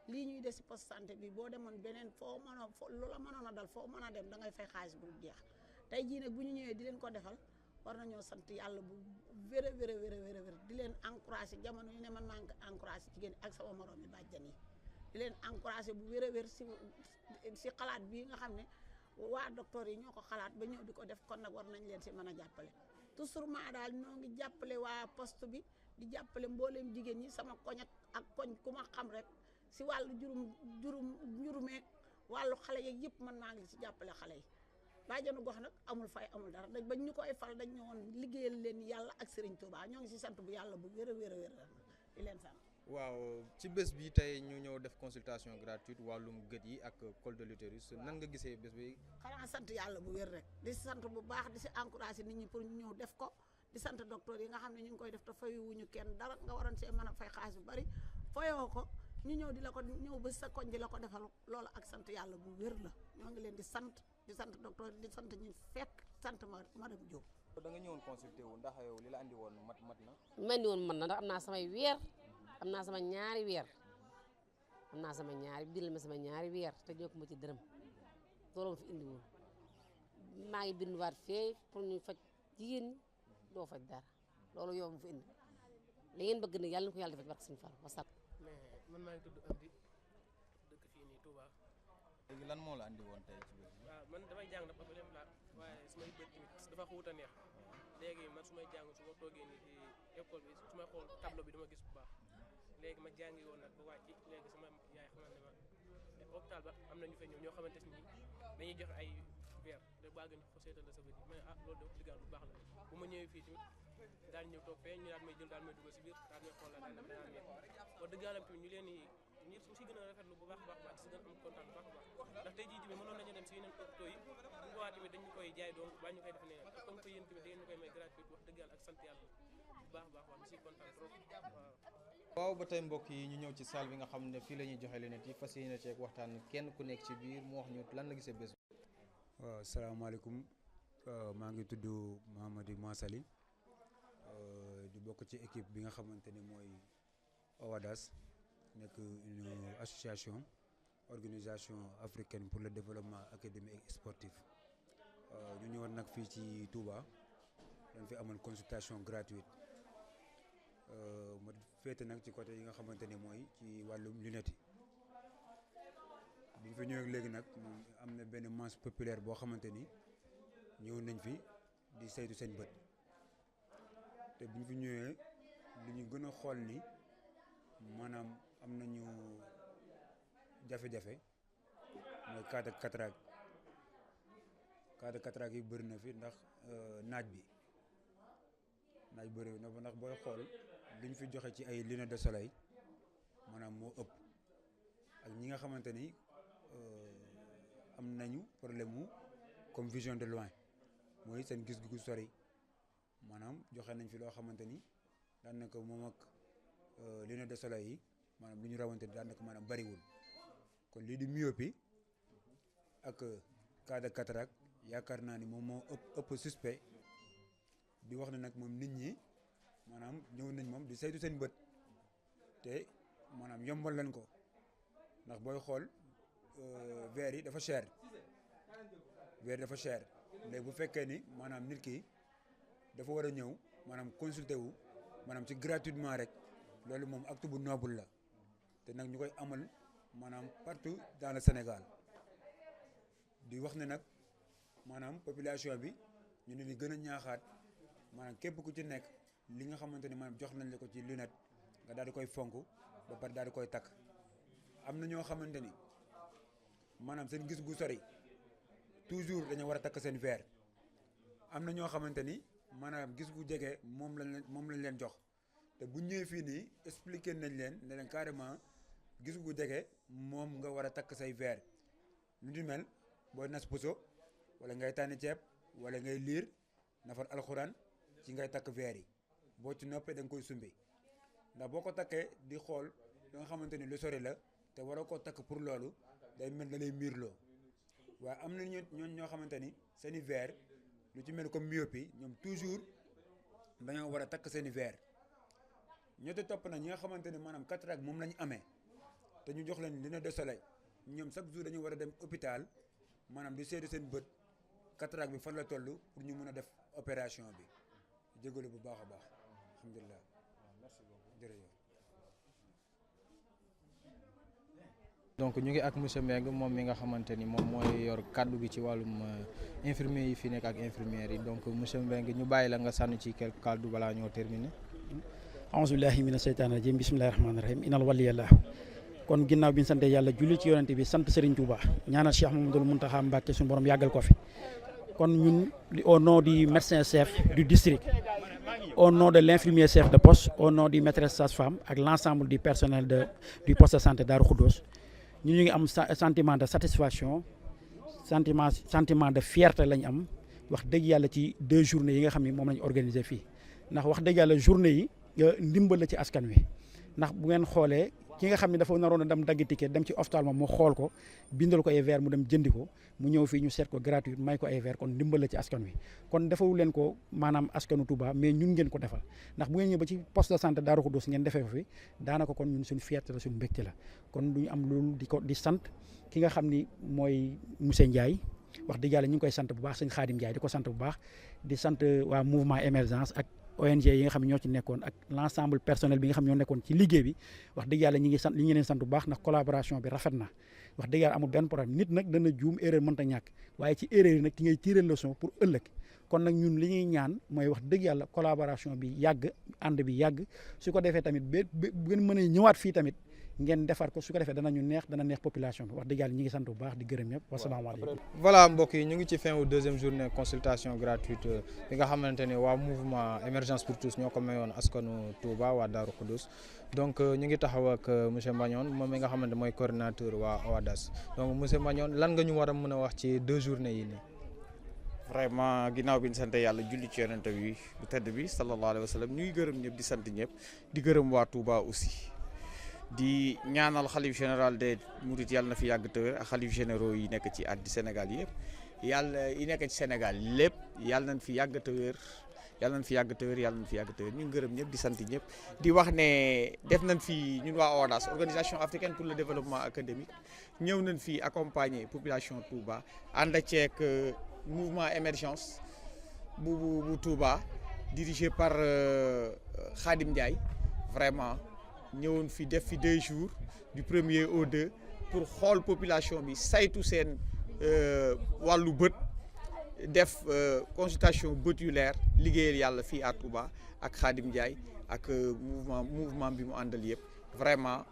lii ñuy def si poste santé bi boo demoon beneen foo mën a lu la mënoon a dal foo mën a dem da ngay fay xaalis bu jeex tey jii nag bu ñu ñëwee di leen ko defal war nañoo sant yàlla bu wér di leen encouragé jamono yu ne man maa ngi encouragé jigéen ak sama morom yi bàjjan yi di leen encouragé bu wér si xalaat bii nga xam ne waa docteur yi ñoo ko xalaat ba ñëw di ko def kon nag war nañ leen si mën a jàppale toujours maa daal ñoo ngi jàppale waa poste bi di jàppale mbooleem jigéen ñi sama koñ ak koñ ku ma xam rek si wàllu njurumeeg wàllu xale yeeg yëpp man maa ngi si jàppale xale yi bàjjanu gox nag amul fay amul dara dañ bañ ñu koy fal dañ ñëwoon liggéeyal leen yàlla ak Serigne Touba ñoo ngi si sant bu yàlla bu wér di leen sant. waaw ci bés bi tey ñu ñëw def consultation gratuite wàllum gët yi ak col de l'utérus nan nga gisee bés bi. xanaa sant yàlla bu wér rek di sant bu baax di si encouragé nit ñi pour ñu ñëw def ko di sant docteur yi nga xam ne ñu ngi koy def te fayuwuñu kenn dara nga waroon see mën a fay xaalis bu bari fayoo ko ñu ñëw di la ko ñëw ba sa koñ di la ko defal loolu ak sant yàlla bu wér la ñoo ngi leen di sant docteur di sant ñi fekk sant madame Diop. da nga ñëwoon consulté wu ndax yow li la andi woon mat na. li ma andi woon mat na ndax am naa samay weer am naa sama ñaari weer bindal ma sama ñaari weer te jokk ma ci dërëm loolu ma fi indi woon maa ngi binduwaat fee pour ñu faj jigéen ñi doo faj dara loolu yow ma fi indi li ngeen bëgg nag yàlla na ko yàlla defal barke suñu Fall wasal. mais man maa ngi tudd Amdi dëkk fii nii Touba. léegi lan moo la andi woon tey ci bés bi. waaw man damay jàng dafa dem laat waaye su may bët tamit dafa xuut a neex léegi man su may jàng su ma toogee nii ci école bi su may xool tableau bi dama gis bu baax léegi ma jàngi woon nag ba wàcc léegi sama yaay xamal ne ma hôpital ba am na ñu fay ñëw ñoo xamante ni dañuy joxe ay verre de bàgg ñu ko seetal la sa bët yi ma ne ah loolu de wax dëgg bu baax la bu ma ñëwee fii tamit daal ñëw toog fee ñu daal may jël daal may dugal si biir daal may xool la daal danaa neex wax dëgg yàlla tamit ñu leen ñi si gën a rafetlu bu baax a baax si gën a am kontaan bu baax a baax ndax tey jii tamit mënoon nañu dem si yeneen hôpitaux yi bu boobaa tamit dañu koy jaay doon baa ñu koy def neneen comme que yéen tamit da ngeen ñu koy may gratuit wax dëgg yàlla ak sant yàlla bu baax a baax wax si kontaan trop waaw ba tey mbokk yi ñu ñëw ci salle bi nga xam ne fii la ñuy joxe lunettes yi fas yéene ceeg waxtaan kenn ku nekk ci biir mu wax ñu lan la gisee bés bi. waaw salaamaaleykum maa ngi tudd Mahamadou Massali di bokk ci équipe bi nga xamante ne mooy OADAS nekk une association organisation africaine pour le développement académique et sportif ñu ñëwoon nag fii ci Touba dañ fi amal consultation gratuite ma féete nag ci côté yi nga xamante ne mooy ci wàllum lunette yi bi ñu fi ñëwee léegi nag am na benn masse populaire boo xamante ni ñëw nañ fi di saytu seen bët te bu ñu fi ñëwee li ñu gën a xool ni maanaam am nañu jafe-jafe mooy cas de cataracte yi bëri na fi ndax naaj bëri na fa ndax booy xool li ñu fi joxe ci ay lunettes de soleil maanaam moo ëpp ak ñi nga xamante ni am nañu problème mu comme vision de loin mooy seen gis gu sori maanaam joxe nañ fi loo xamante ni daanaka moom ak lunettes de soleil yi maanaam lu ñu rawante daanaka maanaam bariwul kon lii di myopie ak cas de cataracte yaakaar naa ni moom moo ëpp suspect di wax ne nag moom nit ñi maanaam ñëw nañ moom di saytu seen bët te maanaam yombal leen ko ndax booy xool verre yi dafa cher léegi bu fekkee ni maanaam nit ki dafa war a ñëw maanaam consulter wu maanaam ci gratuitement rek loolu moom acte bu noble la te nag ñu koy amal maanaam partout dans le Sénégal di wax ne nag maanaam population bi ñu ne ni gën a ñaaxaat maanaam képp ku ci nekk li nga xamante ni maanaam jox nañ la ko ci lunette nga daal di koy fonk ba pare daal di koy takk am na ñoo xamante ni maanaam seen gis gu sori toujours dañoo war a takk seen verre am na ñoo xamante ni maanaam gis gu jege moom lañ leen jox te bu ñëwee fii nii expliqué nañ leen ne leen carrément gis gu jege moom nga war a takk say verre lu di mel booy nas puso wala ngay tànni ceeb wala ngay liir nafar alxuraan ci ngay takk verre yi boo ci noppee da nga koy sumbi ndax boo ko takkee di xool da nga xamante ni lu sori la te waroo koo takk pour loolu day mel da lay miirloo waaye am na ñoo xamante ni seeni verre lu ci mel comme myopie ñoom toujours dañoo war a takk seeni verre ñoo te topp na ñi nga xamante ni maanaam cataracte moom la ñu amee te ñu jox leen lunette de soleil ñoom chaque jour dañu war a dem hôpital maanaam di seetu seen bët cataracte bi fan la toll pour ñu mën a def opération bi jégalu bu baax a baax alhamdulilah jërëjëf. donc ñu ngi ak monsieur Mbengue moom mi nga xamante ni moom mooy yor kàddu gi ci wàllum infirmier yi fi nekk ak infirmières yi donc monsieur Mbengue ñu bàyyi la nga sànni ci quelques kàddu balaa ñoo terminer. aousubillahi mina seytaani rajim bismillahi rahmaani rahim inal waliyallah kon ginnaaw bi ñu sante yàlla julli ci yonente bi sant Serigne Touba ñaanal Cheikh Mamadou Mountakha Mbacké suñu borom yàggal ko fi kon ñun au nom du médecin chef du district au nom de l'infirmier chef de poste au nom du maîtresse sage-femme ak l'ensemble du personnel du poste de santé Darou Khoudoss ñu ngi am sentiment de satisfaction sentiment de fierté lañ am wax dëgg yàlla ci 2 journées yi nga xam ne moom lañ organisé fii ndax wax dëgg yàlla journée yi ndimbal la ci askan wi ndax bu ngeen xoolee ki nga xam ne dafa naroon a dem dagg ticket dem ci ophtalmo mu xool ko bindal ko ay verre mu dem jëndi ko mu ñëw fii ñu seet ko gratuit may ko ay verre kon ndimbal la ci askan wi kon defawu leen ko maanaam askanu Touba mais ñun ngeen ko defal ndax bu ngeen ñëw ba ci poste de santé Darou Khoudoss ngeen defee ko fi daanaka kon ñun suñu fierté la suñu mbégte la kon duñu am loolu di sant ki nga xam ni mooy monsieur Ndiaye wax dëgg yàlla ñu ngi koy sant bu baax sëñ Khadim Ndiaye di ko sant bu baax di sant waa mouvement émergence ak ONG yi nga xam ne ñoo ci nekkoon ak l'ensemble personnel bi nga xam ñoo nekkoon ci liggéey bi wax dëgg yàlla ñi ngi sant li ñu leen sant bu baax ndax collaboration bi rafet na wax dëgg yàlla amul benn problème nit nag dana juum erreur mënta ñàkk waaye ci erreur yi nag ki ngay tirer leçon pour ëllëg kon nag ñun li ñuy ñaan mooy wax dëgg yàlla collaboration bi yàgg ànd bi yàgg su ko defee tamit bu ngeen mën a ñëwaat fii tamit ngeen defar ko su ko defee dana neex population bi wax dëgg yàlla ñi ngi sant bu baax di gërëm ñëpp wasalaamaaleykum. voilà mbokk yi ñu ngi ci fin wu 2e journée consultation gratuite bi nga xamante ni waa mouvement émergence pour tous ñoo ko mayoon askanu Touba waa Darou Khoudoss donc ñu ngi taxaw ak monsieur Mbagnon moom mi nga xamante mooy coordinateur waa OWADAS donc monsieur Mbagnon lan nga ñu war a mën a wax ci 2 journées yi nii. vraiment ginnaaw bi ñu sant yàlla julli ci yonent bi bu tedd bi sallallahu alayhi wa sallam ñu ngi gërëm ñëpp di sant ñëpp di gërëm waa Touba aussi. di ñaanal xalif général des Mourides yàlla na fi yàgg te wér ak xalif généraux yi nekk ci àddi Sénégal yëpp yàlla yi nekk ci Sénégal lépp yàlla nañ fi yàgg te wér yàlla nañ fi yàgg te wér yàlla nañ fi yàgg te wér ñu ngi gërëm ñëpp di sant ñëpp di wax ne def nañ fi ñun waa OWADAS organisation africaine pour le développement académique ñëw nañ fi accompagner population Touba ànd ceeg mouvement émergence bu Touba dirigé par Khadim Ndiaye vraiment ñëwoon fi def fi 2 jours du 1er au 2 pour xool population bi saytu seen wàllu bët def consultation botulaire liggéeyal yàlla fii à Touba ak Khadim Ndiaye ak mouvement bi mu àndal yëpp vraiment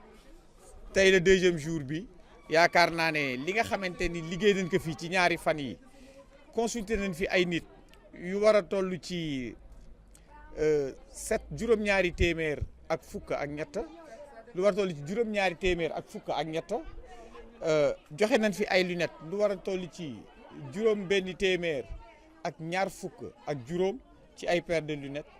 tey le 2e jour bi yaakaar naa ne li nga xamante ni liggéey nañ ko fii ci ñaari fan yi consulté nañ fi ay nit yu war a toll ci juróom-ñaari téeméer ak fukk ak ñett lu war a toll ci juróom-ñaari téeméer ak fukk ak ñett joxe nañ fi ay lunettes lu war a toll ci juróom-benni téeméer ak ñaar fukk ak juróom ci ay paire de lunettes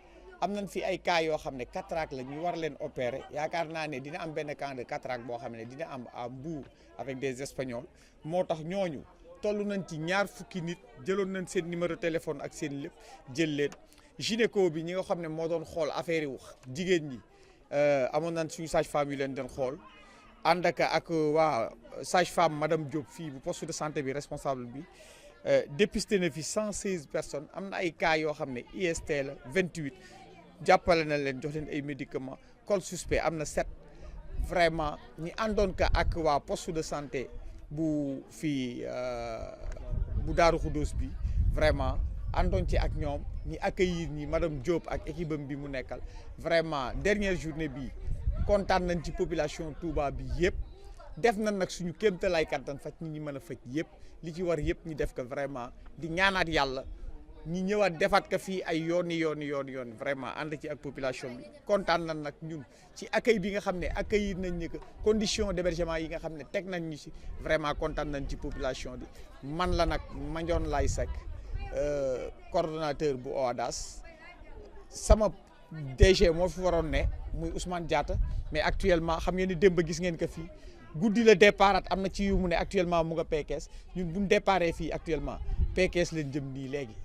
am nañ fi ay cas yoo xam ne cataracte la ñu war leen opérer yaakaar naa ne dina am benn cas de cataracte boo xam ne dina am à Mbour avec des Espagnols moo tax ñooñu toll nañ ci ñaar fukki nit jëloon nañ seen numéro téléphone ak seen lépp jël leen gynéco bi ñi nga xam ne moo doon xool affaire yi jigéen ñi amoon nañ suñu sage-femme yu leen doon xool ànd ak waa sage-femme madame Diop fii bu poste de santé bi responsable bi dépisté na fi 116 personnes am na ay cas yoo xam ne IST la 28 jàppale na leen jox leen ay médicaments col suspect am na 7 vraiment ñi àndoon ka ak waa poste de santé bu fii bu Daaru Xuddoos bi vraiment àndoon ci ak ñoom ñi accueillir ñi madame Diop ak équipe am bi mu nekkal vraiment dernière journée bi kontaan nañ ci population Touba bi yëpp def nañ nag suñu kéemtalaay kattan faj ñi mën a faj yëpp li ci war yëpp ñu def ko vraiment di ñaanaat yàlla ñi ñëwaat defaat ko fii ay yoon vraiment ànd ci ak population bi kontaan nañ nag ñun ci accueil bi nga xam ne accueillir nañ ñu ko condition d'hébergement yi nga xam ne teg nañ ñu si vraiment kontaan nañ ci population bi man la nag Mandione Laye Seck coordonnateur bu OHADAS sama DG moo fi waroon ne muy Ousmane Diatta mais actuellement xam ngeen ni démb gis ngeen ko fii guddi la départ am na ci yu mu ne actuellement mu nga Pekes ñun bu ñu déparé fii actuellement Pekes lañ jëm nii léegi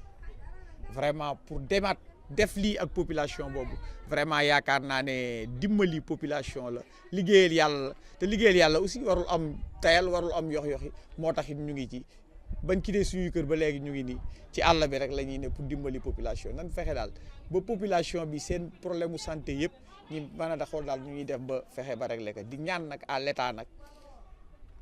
vraiment pour demaat def lii ak population boobu vraiment yaakaar naa ne dimbali population la liggéeyal yàlla la te liggéeyal yàlla aussi warul am tayal warul am yox-yoxi moo tax it ñu ngi ci bañ ki dee suñuy kër ba léegi ñu ngi nii ci àll bi rek la ñuy ne pour dimbali population nan fexe daal ba population bi seen problème mu santé yëpp ñu mën a da xool daal ñu ñuy def ba fexe ba régler ko di ñaan nag à l'état nag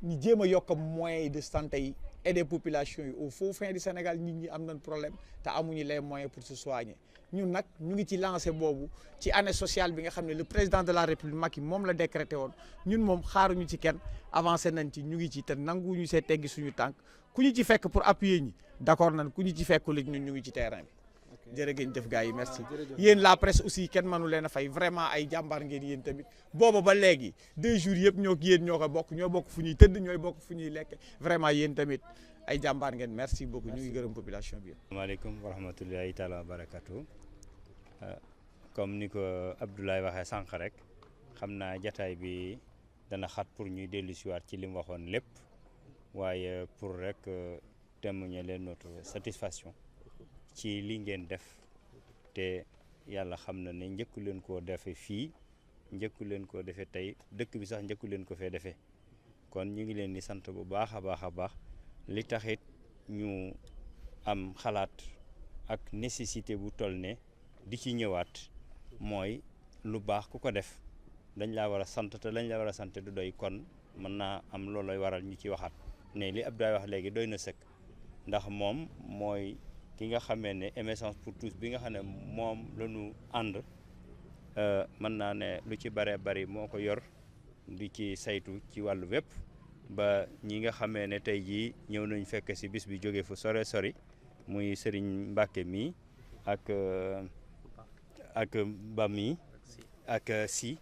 ñu jéem a yokk moyens de santé yi aider population yi au faux fin du Sénégal nit ñi am nañ problème te amuñu les moyens pour se soigner ñun nag ñu ngi ci lancé boobu ci année sociale bi nga xam ne le président de la République Macky moom la décrété woon ñun moom xaaruñu ci kenn avancé nañ ci ñu ngi ci te nanguwuñu see teggi suñu tànk ku ñu ci fekk pour appuyer ñi d'accord nañ ku ñu ci fekkul ñun ñu ngi ci terrain bi jërë ngeen jëf gars yi merci yéen la presse aussi kenn mënu leen a fay vraiment ay jàmbaar ngeen yéen tamit booba ba léegi 2 jours yëpp ñoo yéen ñoo ko bokk ñoo bokk fu ñuy tëdd ñooy bokk fu ñuy lekk vraiment yéen tamit ay jàmbaar ngeen merci beaucoup ñu ngi gërëm population bi. asalaamaaleykum wa rahmatullahi taala wa barakatu comme ni ko Abdoulaye waxee sànq rek xam naa jataay bi dana xat pour ñuy dellu siwaat ci li mu waxoon lépp waaye pour rek témoigner leen notre satisfaction ci li ngeen def te yàlla xam na ne njëkku leen koo defee fii njëkku leen koo defee tey dëkk bi sax njëkku leen ko fee defee kon ñu ngi leen di sant bu baax a baax a baax li taxit ñu am xalaat ak nécessité bu toll ne di ci ñëwaat mooy lu baax ku ko def dañ laa war a sant te lañ la war a sant du doy kon mën naa am loolooy waral ñu ci waxaat ne li Abdoulaye wax léegi doy na sëkk ndax moom mooy ki nga xamee ne émergence pour tous bi nga xam ne moom la ñu ànd mën naa ne lu ci bare bari moo ko yor di ci saytu ci wàllu wépp ba ñi nga xamee ne tey jii ñëw nañ fekk si bis bi jóge fu sore sori muy Serigne Mbacke mi ak ba mi ak si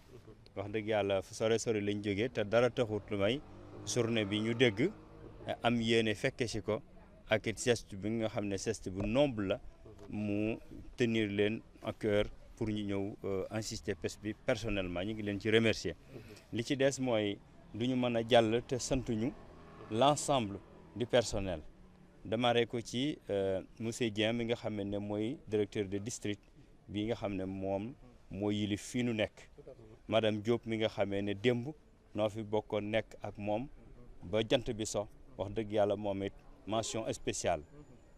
wax dëgg yàlla fu sore sori lañ jógee te dara taxut lu may journée bi ñu dégg am yéene fekke si ko ak it geste bi nga xam ne geste bu noble la mu tenir leen à cœur pour ñu ñëw insister pes bi personnellement ñu ngi leen ci remercier li ci des mooy du ñu mën a jàll te santuñu l'ensemble du personnel démarré ko ci monsieur Dieng mi nga xam ne mooy directeur de district bi nga xam ne moom moo yilif fii nu nekk madame Diop mi nga xamee ne démb noo fi bokkoon nekk ak moom ba jant bi so wax dëgg yàlla moom it mention spéciale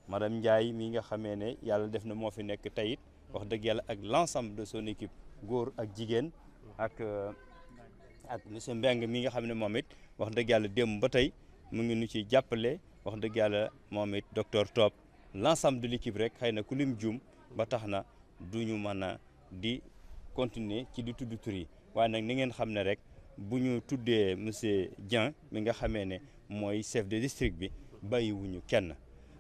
madame Ndiaye mi nga xamee ne yàlla def na moo fi nekk tey it wax dëgg yàlla ak l'ensemble de son équipe góor ak jigéen ak monsieur Mbeng mi nga xam ne moom it wax dëgg yàlla démb ba tey mu ngi nu ciy jàppale wax dëgg yàlla moom it docteur Top l'ensemble de l'équipe rek xëy na ku lim juum ba tax na du ñu mën a di continuer ci di tudd tur yi waaye nag ni ngeen xam ne rek bu ñu tuddee monsieur Dieng mi nga xamee ne mooy chef de district bi bàyyiwuñu kenn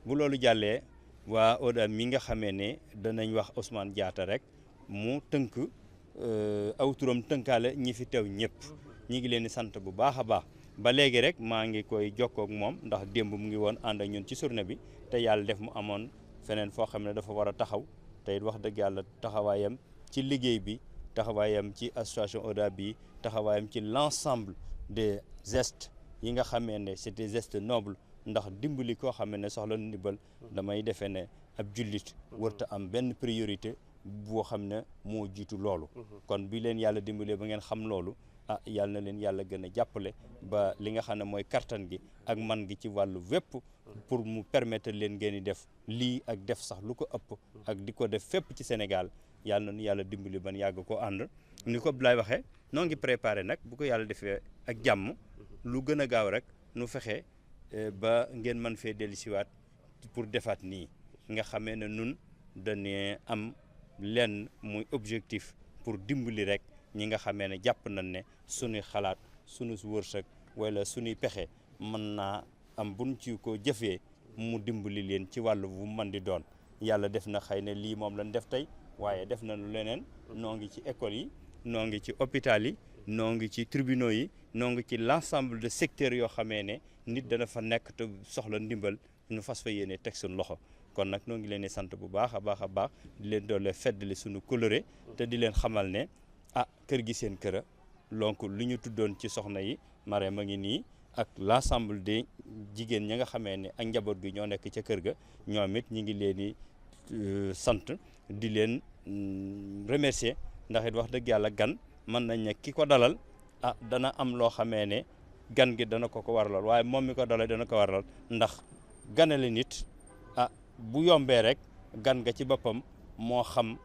bu loolu jàllee waa ODA mi nga xamee ne danañ wax Ousmane Diatta rek mu tënk aw turam tënkaale ñi fi teew ñëpp ñi ngi leen di sant bu baax a baax ba léegi rek maa ngi koy jokkoo ak moom ndax démb mu ngi woon ànd ak ñun ci journée bi te yàlla def mu amoon feneen foo xam ne dafa war a taxaw te it wax dëgg yàlla taxawaayam ci liggéey bi taxawaayam ci association ODA bi taxawaayam ci l'ensemble des gestes yi nga xamee ne c'est des gestes nobles ndax dimbali koo xamee ne soxla ndimbal damay defee ne ab jullit warta am benn priorité boo xam ne moo jiitu loolu kon bi leen yàlla dimbalee ba ngeen xam loolu ah yàlla na leen yàlla gën a jàppale ba li nga xam ne mooy kattan gi ak man gi ci wàllu wépp pour mu permettre leen ngeen di def lii ak def sax lu ko ëpp ak di ko def fépp ci Sénégal yàlla na nu yàlla dimbali ban yàgg ko ànd ni ko Abdoulaye waxee noo ngi préparé nag bu ko yàlla defee ak jàmm lu gën a gaaw rek nu fexe ba ngeen mën fee dellusiwaat pour defaat nii nga xamee ne nun dañuy am lenn muy objectif pour dimbali rek ñi nga xamee ne jàpp nañ ne suñuy xalaat suñu wërsëg wala suñuy pexe mën naa am buñ ci ko jëfee mu dimbali leen ci wàllu bu mën di doon yàlla def na xëy ne lii moom lañ def tey waaye def nañu leneen noo ngi ci école yi noo ngi ci hôpital yi noo ngi ci tribunaux yi noo ngi ci l'ensemble de secteurs yoo xamee ne nit dana fa nekk te soxla ndimbal ñu fas fa yéene teg suñu loxo kon nag noo ngi leen di sant bu baax a baax a baax di leen doole feddali suñu coloré te di leen xamal ne ah kër gi seen këra donc li ñu tuddoon ci soxna yi Marème a ngi nii ak l'ensemble des jigéen ñi nga xamee ne ak njaboot gi ñoo nekk ca kër ga ñoom it ñi ngi leen di sant di leen remercier ndax it wax dëgg yàlla gan mën nañ ne ki ko dalal ah dana am loo xamee ne gan gi dana ko waralal waaye moom mi ko dalal dana ko waralal ndax ganale nit ah bu yombee rek gan ga ci boppam moo xam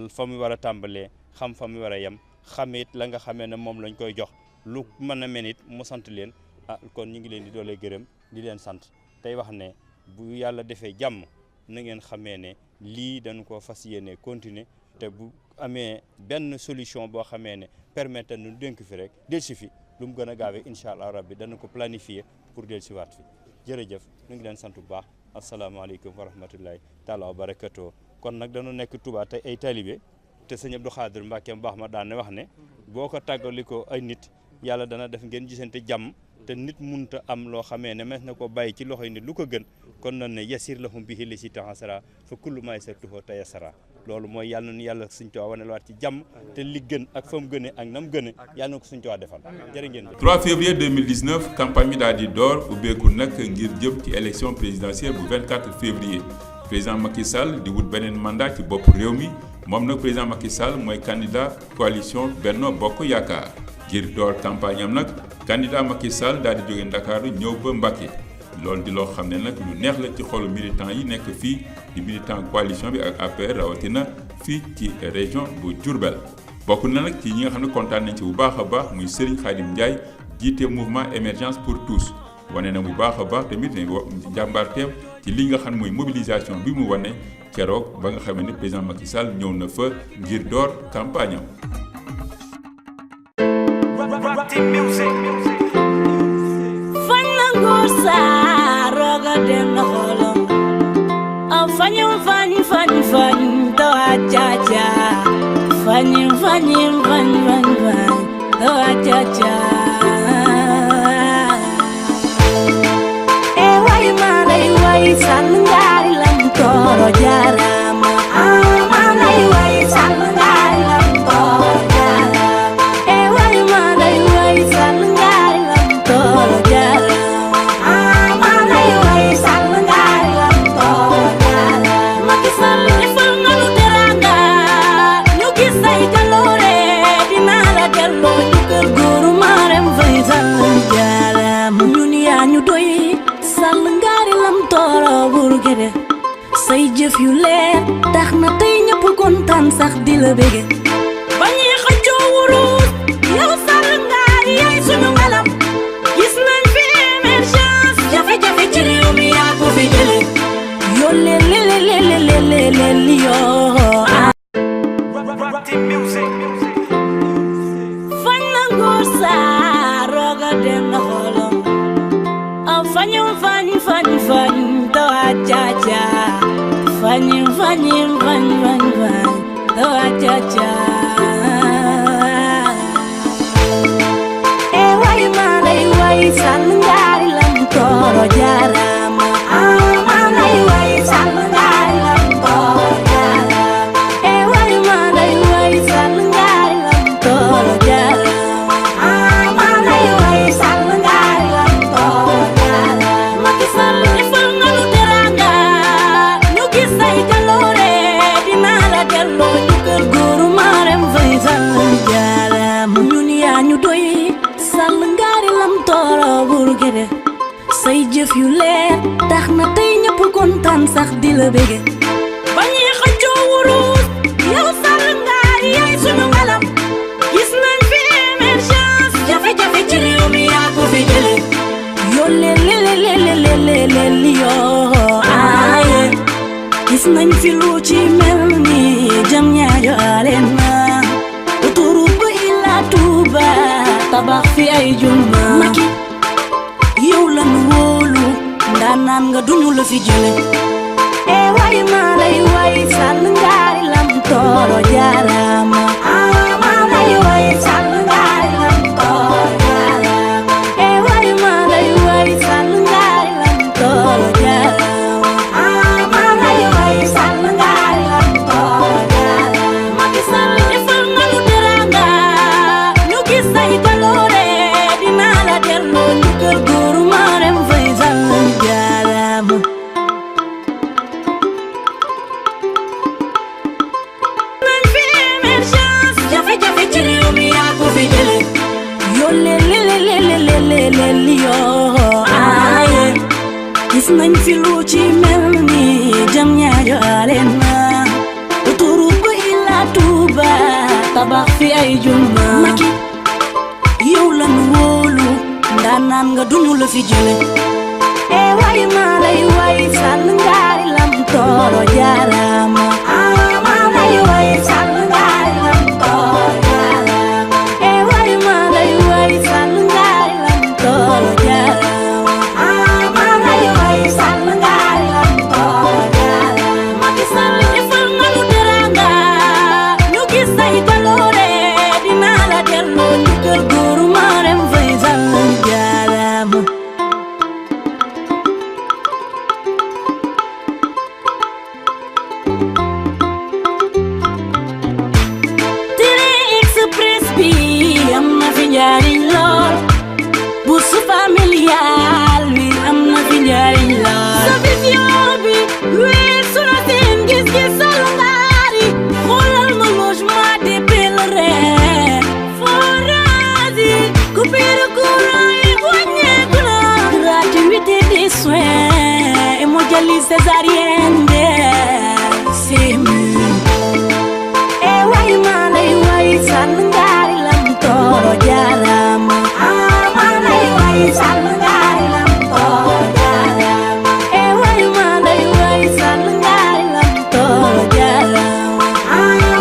fa mu war a tàmbalee xam fa mu war a yem xam it la nga xamee ne moom lañ koy jox lu mën a mel it mu sant leen ah kon ñu ngi leen di doole gërëm di leen sant tey wax ne bu yàlla defee jàmm na ngeen xamee ne lii dañu ko fas yéene continuer te bu amee benn solution boo xamee ne permettre nu dénk fi rek delsi fi lu mu gën a gaawee incha allah rabbi dana ko planifier pour delsi waat fi jërëjëf ñu ngi leen sant bu baax asalaamaaleykum wa rahmatullahi taala wa barakatuh kon nag dañu nekk Touba te ay talibé te sëñ Abdou Khadir Mbacke mu baax ma daan ne wax ne boo ko tàggali ko ay nit yàlla dana def ngeen gisante jàmm te nit munta am loo xamee ne mes na ko bàyyi ci loxoy nit lu ko gën kon nan ne yasir lahum bihi li si taxasara fa kullu ma yasartuhu tayassara loolu mooy yàlla na yàlla suñ Tuubaa wane waat ci jàmm te li gën ak fa mu gëne ak na mu gëne yàlla na ko suñ Tuubaa defal jërë ngeen 3 février 2019 campagne bi daal di door ubbeeku nag ngir jëm ci élection présidentielle bu 24 février président Macky Sall di wut beneen mandat ci bopp réew mi moom nag président Macky Sall mooy candidat coalition Benno Bokk Yaakaar ngir door campagne am nag candidat Macky Sall daal di jóge Ndakaaru ñëw ba Mbacké loolu di loo xam ne nag lu neex la ci xolu militant yi nekk fii di militant coalition bi ak APR rawatina fii ci région bu Diourbel bokk na nag ci ñi nga xam ne kontaan nañ ci bu baax a baax muy Serigne Khadim Ndiaye jiite mouvement émergence pour tous wane na bu baax a baax tamit ne jàmbaarteem ci li nga xam ne mooy mobilisation bi mu wane keroog ba nga xam ne président Macky Sall ñëw na fa ngir door campagne am. Fanyim do achacha fanyim do achacha e way sangari lam toro jarama way sangari lam toro jarama e way sangari lam toro jarama way sangari lam toro jarama kisal defal nga lu teranga ñu gis say jaloore dinaa la delloo ci kër góoru Marème Faye Sall jarama ñun yaa ñu doy Sall ngaari lam tooro burgede say jëf yu leer tax na tey ñëpp kontaan sax di la bége bañuy xëccoo wurus yow Sall ngaari yaay suñu ngalam gis nañ fi émergence jafe-jafe ci réew mi yaa ko fi jële yoo lelelelelelelelel yoo fañ na ngóor saa vanyim vanyim vany vany vany doa chacha e way malay way salngari lam toro jarama malay way salngari lam toro jarama e way malay way salngari lam toro jarama malay way salngari lam toro jarama Macky Sall defal nga lu teranga ñu gis say jaloore dinaa la delloo ñu kër góoru Marème Faye Sall jarama ñun yaa ñu doy Sall ngaari lam tooro burgede say jëf yu leer tax na tey ñëpp kontaan sax di la bége ba ñuy xëccoo wurus yow Sall ngaari yaay sunu ngalam gis nañ fi émergence jafe-jafe ci réew mi yaa ko fi jële yoo leleleleleleleleli yoo aaye gis nañ fi lu ci mel ni jam ñaajo Arena autoroute ba Ila Touba tabax fi ay juma Macky yow la nu wóolu ndaanaan nga duñu la fi jële e way malay way Sall ngaari lam tooro jarama malay way Sall ngaari lam tooro jarama e way malay way Sall ngaari lam tooro jarama malay way Sall ngaari lam tooro jarama Macky Sall defal nga lu teranga ñu gis say jaloore dinaa la delloo ñu kër góoru Marème Faye Sall jarama nañ fi émergence jafe-jafe ci réew mi yaa ko fi jële yoo leleleleleleleli yoo aaye gis nañ fi lu ci mel ni jam ñaajo Arena autoroute ba Ila Touba tabax fi ay juma Macky yow la nu wóolu ndaanaan nga duñu la fi jële e way malay way Sall ngaari lam tooro jarama malay way Sall ngaari lam tooro jarama e way malay way Sall ngaari lam tooro jarama malay way Sall ngaari lam tooro jarama Macky Sall defal nga lu teranga ñu gis say jaloore dinaa la delloo ñu kër góoru Marème Faye Sall jarama Train express bi am na fi njariñ lool bourse familiale bi am na fi njariñ lool sa vision bi weesu na seen gis-gis Sall ngaari xoolal ma logement des pèlerins forage yi coupure courant yi wàññeeku na gratuité des soins hémodialyse césarienne e way malay way Sall ngaari lam tooro jarama malay way Sall ngaari lam tooro jarama e way malay way Sall ngaari lam tooro jarama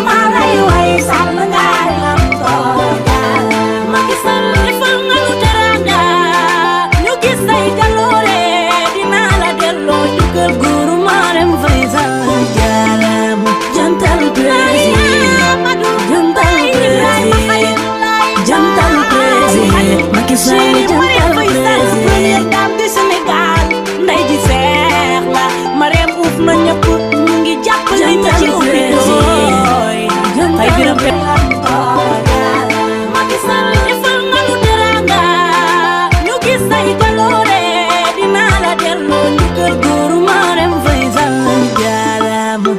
malay way Sall ngaari lam tooro jarama Macky Sall defal nga lu teranga ñu gis say jaloore dinaa la delloo ñu kër góoru Marème Faye Sall jarama jantal président jantal président Macky Sall jantal président première dame du Sénégal nday ji seex la Marème uuf na ñëpp ñu ngi jàppale ñu ci ubbi looy fay biram pe Macky Sall defal nga lu teranga ñu gis say jaloore dinaa la delloo ñu kër góoru Marème Faye Sall jarama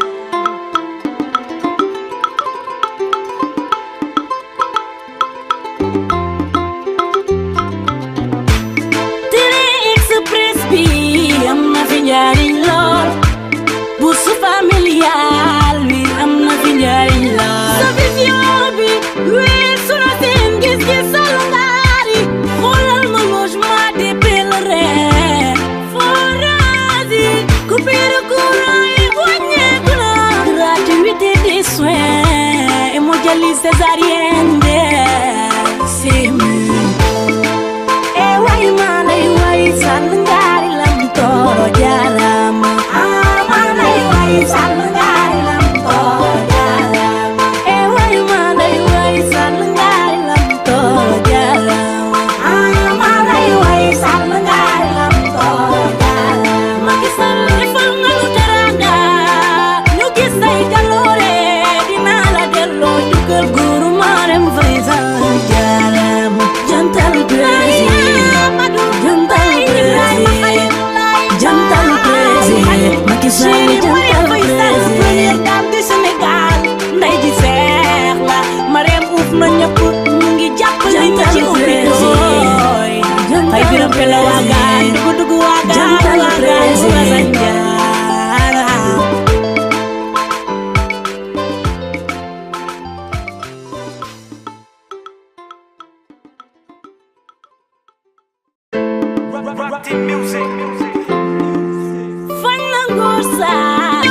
Fañ na nguur saa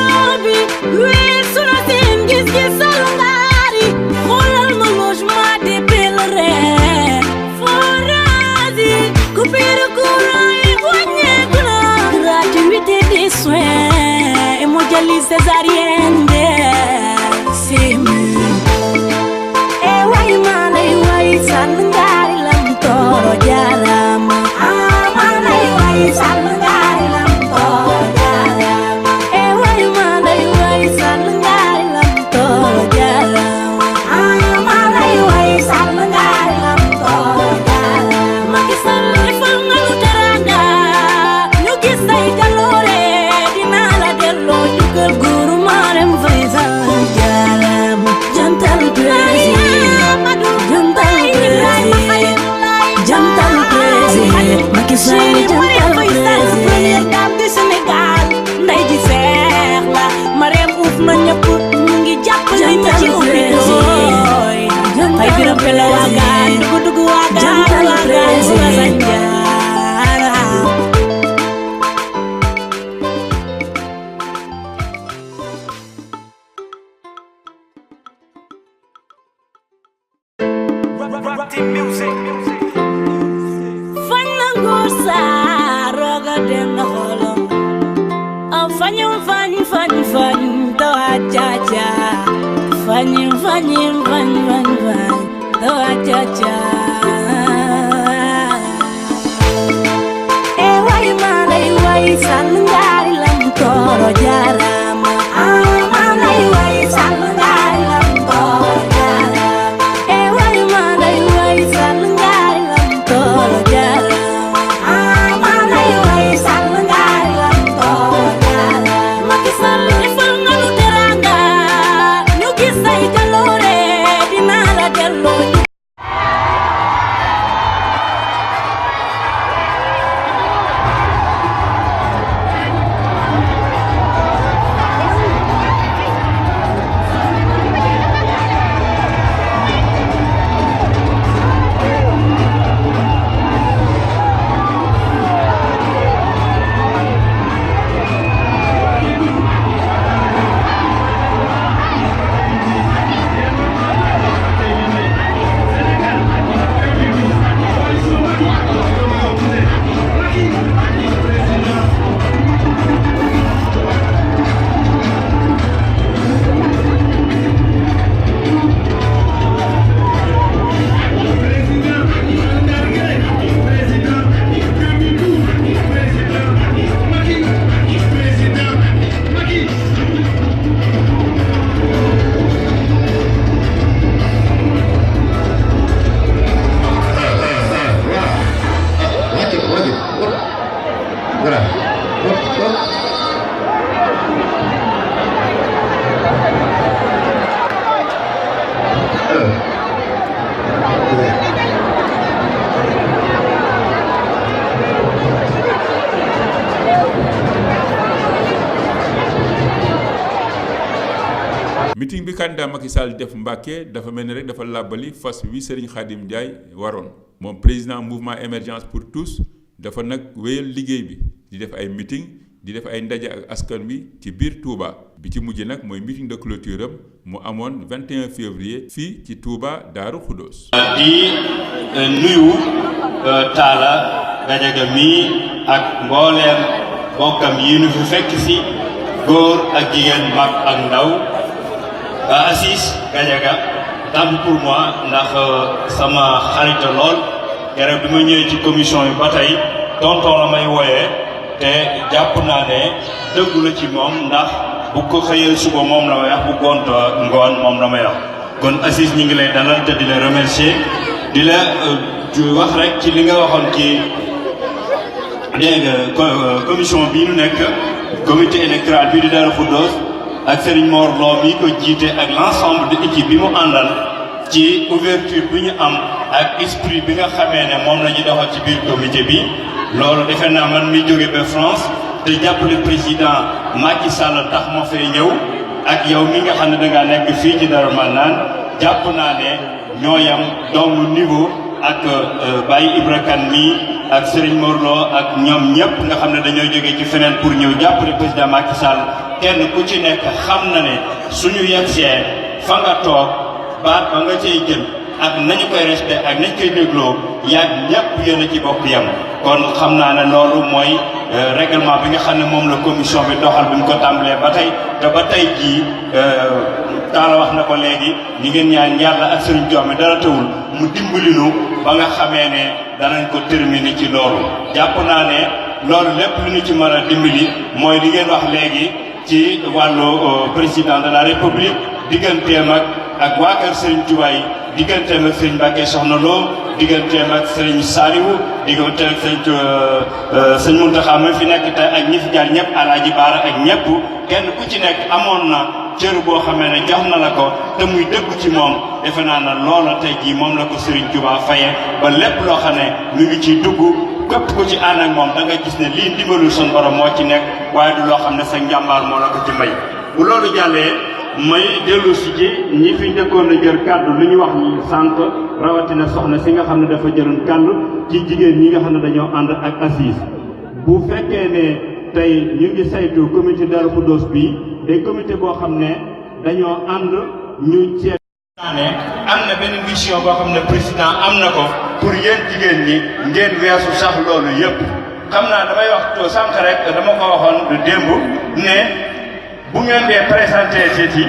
bi wéer sunu seen gis-gis salungaari xoolal ma logement des pèlerins forage yi coupure courant yi wàññeeku na gratuité des soins hémodialyse césarienne way manay way salungaari lam toro jarama manay way salungaari lam toro jarama way manay way salungaari lam toro jarama manay way salungaari lam toro jarama Macky Sall defal nga lu teranga ñu gis say jaloore dina la delloo jukkal guru Marème Faye Sall jarama jantal Macky Sall jantal première dame du Sénégal nday ji feex la Marème uuf na ñëpp ñu ngi jàppale ñu ci ubbi looy ay biram pele waagaan dugu waagaan waagaan wala sanjaara way manay way salungaari lam toro jarama manay way salungaari lam toro jarama way manay way salungaari lam toro jarama manay way salungaari lam toro jarama Macky Sall defal nga lu teranga ñu gis say jaloore dina la delloo meeting bi candidat Macky Sall def Mbacké dafa mel ni rek dafa làbbali fas wi Serigne Khadim Ndiaye waroon moom président mouvement émergence pour tous dafa nag wéyal liggéey bi di def ay meeting di def ay ndaje ak askan wi ci biir Touba bi ci mujj nag mooy meeting de clôture am mu amoon 21 février fii ci Touba Daaru Khoudoss. di nuyu Talla Gadiaga mi ak mbooleem bokkam yi nu fi fekk si góor ak jigéen mag ak ndaw. Assis Gadiaga tant pour moi ndax sama xarit lool keroog bi ma ñëwee ci commission yi ba tey tonton la may wooyee te jàpp naa ne dëggu la ci moom ndax bu ko xëyee suba moom la may wax bu ngoon moom la may wax kon Assis ñi ngi lay dalal te di la remercier di la wax rek ci li nga waxoon ci dégg nga commission bii nu nekk comité électoral bii di Darou Khoudoss ak Serigne Mor Lo mi ko jiite ak l'ensemble de équipe bi mu àndal ci ouverture bi ñu am ak esprit bi nga xamee ne moom la ñu doxal ci biir comité bi loolu defe naa man mi jóge ba France te jàppale président Macky Sall tax ma fay ñëw ak yow mi nga xam ne dangaa nekk fii ci Darou Manane jàpp naa ne ñoo yam doomu niveau ak Baye Ibra Kane mi ak Serigne Morlo ak ñoom ñëpp nga xam ne dañoo jógee ci feneen pour ñëw jàppale président Macky Sall kenn ku ci nekk xam na ne suñu yegsee fa nga toog baat ba nga cay jël ak nañu koy respect ak nañ koy dégloo yaag ñëpp yéen a ci bokk yem kon xam naa ne loolu mooy règlement bi nga xam ne moom la commission bi doxal bi mu ko tàmbalee ba tey te ba tey jii Talla wax na ko léegi ñi ngeen ñaan yàlla ak Serigne Diome dara tawul mu dimbali nu ba nga xamee ne danañ ko terminer ci loolu jàpp naa ne loolu lépp lu ñu ci mën a dimbali mooy li ngeen wax léegi ci wàllu président de la république digganteem ak waa kër Serigne Touba yi digganteem ak Serigne Mbacké Soxna Lo digganteem ak Serigne Saliou digganteem ak Serigne Mountakha ma fi nekk tey ak ñi fi jaar ñëpp Alaaji Baara ak ñëpp kenn ku ci nekk amoon na cër boo xamee ne jox na la ko te muy dëgg ci moom defe naa ne loola tey jii moom la ko Serigne Touba faye ba lépp loo xam ne mu ngi ciy dugg képp ku ci ànd ak moom da nga gis ne lii ndimbalul sun borom moo ci nekk waaye du loo xam ne sa njàmbaar moo la ko ci may bu loolu jàllee may dellu si ci ñi fi njëkkoon a jël kàddu lu ñu wax ni sànq rawatina soxna si nga xam ne dafa jëloon kàddu ci jigéen ñi nga xam ne dañoo ànd ak assise bu fekkee ne tey ñu ngi saytu comité Darou Khoudoss bi day comité boo xam ne dañoo ànd ñu ceeb ne am na benn vision boo xam ne président am na ko pour yéen jigéen ñi ngeen weesu sax loolu yëpp xam naa damay wax sànq rek dama ko waxoon du démb ne bu ngeen dee présenté ci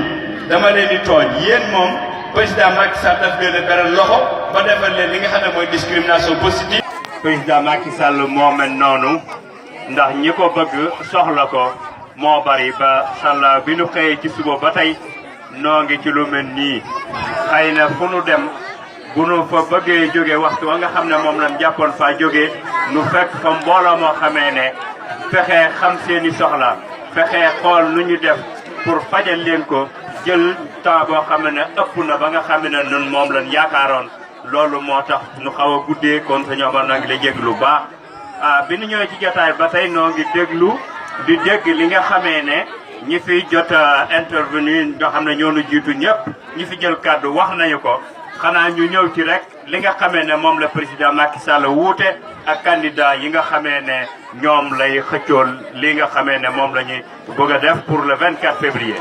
dama leen di tooñ yéen moom président Macky Sall daf leen a beral loxo ba defal leen li nga xam ne mooy discrimination positive. président Macky Sall moo mel noonu ndax ñi ko bëgg soxla ko moo bari ba sàlla bi nu xëyee ci suba ba tey noo ngi ci lu mel nii xëy na fu nu dem bu nu fa bëggee jóge waxtu wa nga xam ne moom lañ jàppoon faa jóge nu fekk fa mbooloo moo xamee ne fexe xam seeni soxla fexe xool nu ñu def pour fajal leen ko jël temps boo xam ne ëpp na ba nga xam ne nun moom lañ yaakaaroon loolu moo tax nu xaw a guddee kon sa ñoom noo ngi lay jéglu baax bi nu ñëwee ci jotaay ba tey noo ngi déglu di dégg li nga xamee ne ñi fi jot intervenir nga xam ne ñoo nu jiitu ñëpp ñi fi jël kàddu wax nañu ko xanaa ñu ñëw ci rek li nga xamee ne moom la président Macky Sall wuute ak candidat yi nga xamee ne ñoom lay xëccool li nga xamee ne moom la ñuy bëgg a def pour le 24 février.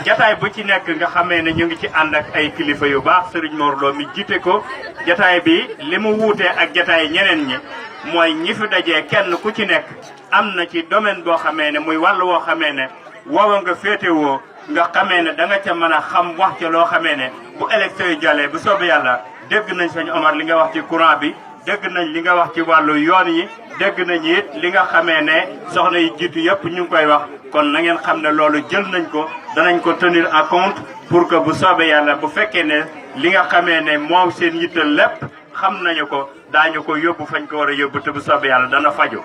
jataay bu ci nekk nga xamee ne ñu ngi ci ànd ak ay kilifa yu baax Serigne Mor Lo mi jiite ko jataay bi li mu wuutee ak jataay ñeneen ñi mooy ñi fi dajee kenn ku ci nekk am na ci domaine boo xamee ne muy wàll woo xamee ne woowa nga féetewoo nga xamee ne da nga ca mën a xam wax ca loo xamee ne bu élection yi jàllee bu soobee yàlla dégg nañ sëñ Omar li nga wax ci courant bi dégg nañ li nga wax ci wàllu yoon yi dégg nañ it li nga xamee ne soxna yi jiitu yëpp ñu ngi koy wax kon na ngeen xam ne loolu jël nañ ko danañ ko tenir en compte pour que bu soobee yàlla bu fekkee ne li nga xamee ne moom seen yittal lépp xam nañu ko daañu ko yóbbu fañ ko war a yóbbu te bu soobee yàlla dana faju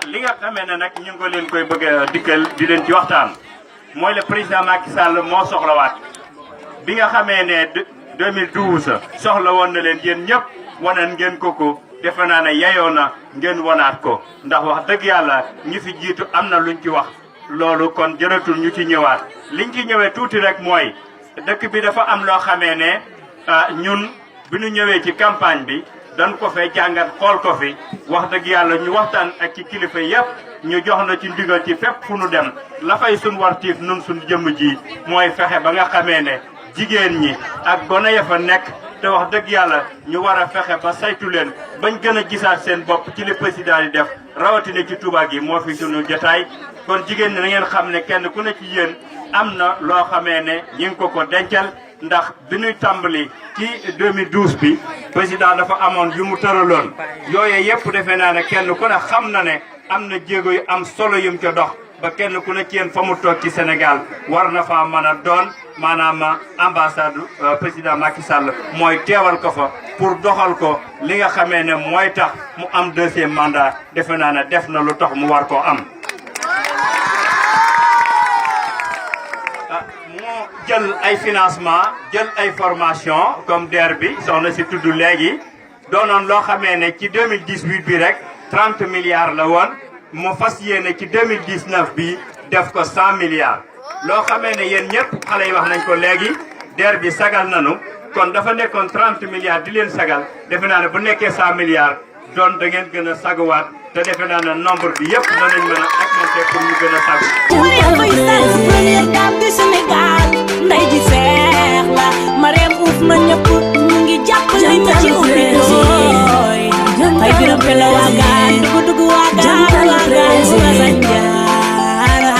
li nga xamee ne nag ñu ngi ko leen koy bëgg a dikkal di leen ci waxtaan mooy le président Macky Sall moo soxlawaat bi nga xamee ne 2012 soxla woon na leen yéen ñëpp waneen ngeen ko defe naa ne yeyoo na ngeen wanaat ko ndax wax dëgg yàlla ñi fi jiitu am na luñ ci wax loolu kon jëratul ñu ci ñëwaat liñ ci ñëwee tuuti rek mooy dëkk bi dafa am loo xamee ne ñun bi ñu ñëwee ci campagne bi dañ ko fay jàngat xool ko fi wax dëgg yàlla ñu waxtaan ak ci kilifa yépp ñu jox na ci ndigal ci fépp fu nu dem la fay suñ wartiif nun suñ jëmm ji mooy fexe ba nga xamee ne jigéen ñi ak gone ya fa nekk te wax dëgg yàlla ñu war a fexe ba saytu leen bañ gën a gisaat seen bopp ci li président yi def rawatina ci Touba gi moo fi sunu jotaay kon jigéen ñi na ngeen xam ne kenn ku ne ci yéen am na loo xamee ne ñi ngi ko dencal ndax bi ñuy tàmbali ci 2012 bi président dafa amoon yu mu tëraloon yooye yëpp defe naa ne kenn ku ne xam na ne am na jéego yu am solo yum ca dox ba kenn ku ne ci yéen fa mu toog ci Sénégal war na faa mën a doon maanaam ambassade président Macky Sall mooy teewal ko fa pour doxal ko li nga xamee ne mooy tax mu am deuxième mandat defe naa ne def na lu tax mu war koo am. moo jël ay financement jël ay formation comme DER bi soxna si tudd léegi doonoon loo xamee ne ci 2018 bi rek 30 milliards la woon mu fas yéene ci 2019 bi def ko 100 milliards. loo xamee ne yéen ñëpp xale yi wax nañ ko léegi DER bi sagal nanu kon dafa nekkoon 30 milliards di leen sagal defe naa ne bu nekkee 100 milliards doon da ngeen gën a saguwaat te defe naa ne nombre bi yëpp danañ mën a augmenter pour ñu gën a sagu. première dame du Sénégal ndey ji seex la Marème uuf na ñëpp mu ngi jàppale ñu ci ubbi ooy ay biram pele waagaan dugg waagaan waagaan wasan jaara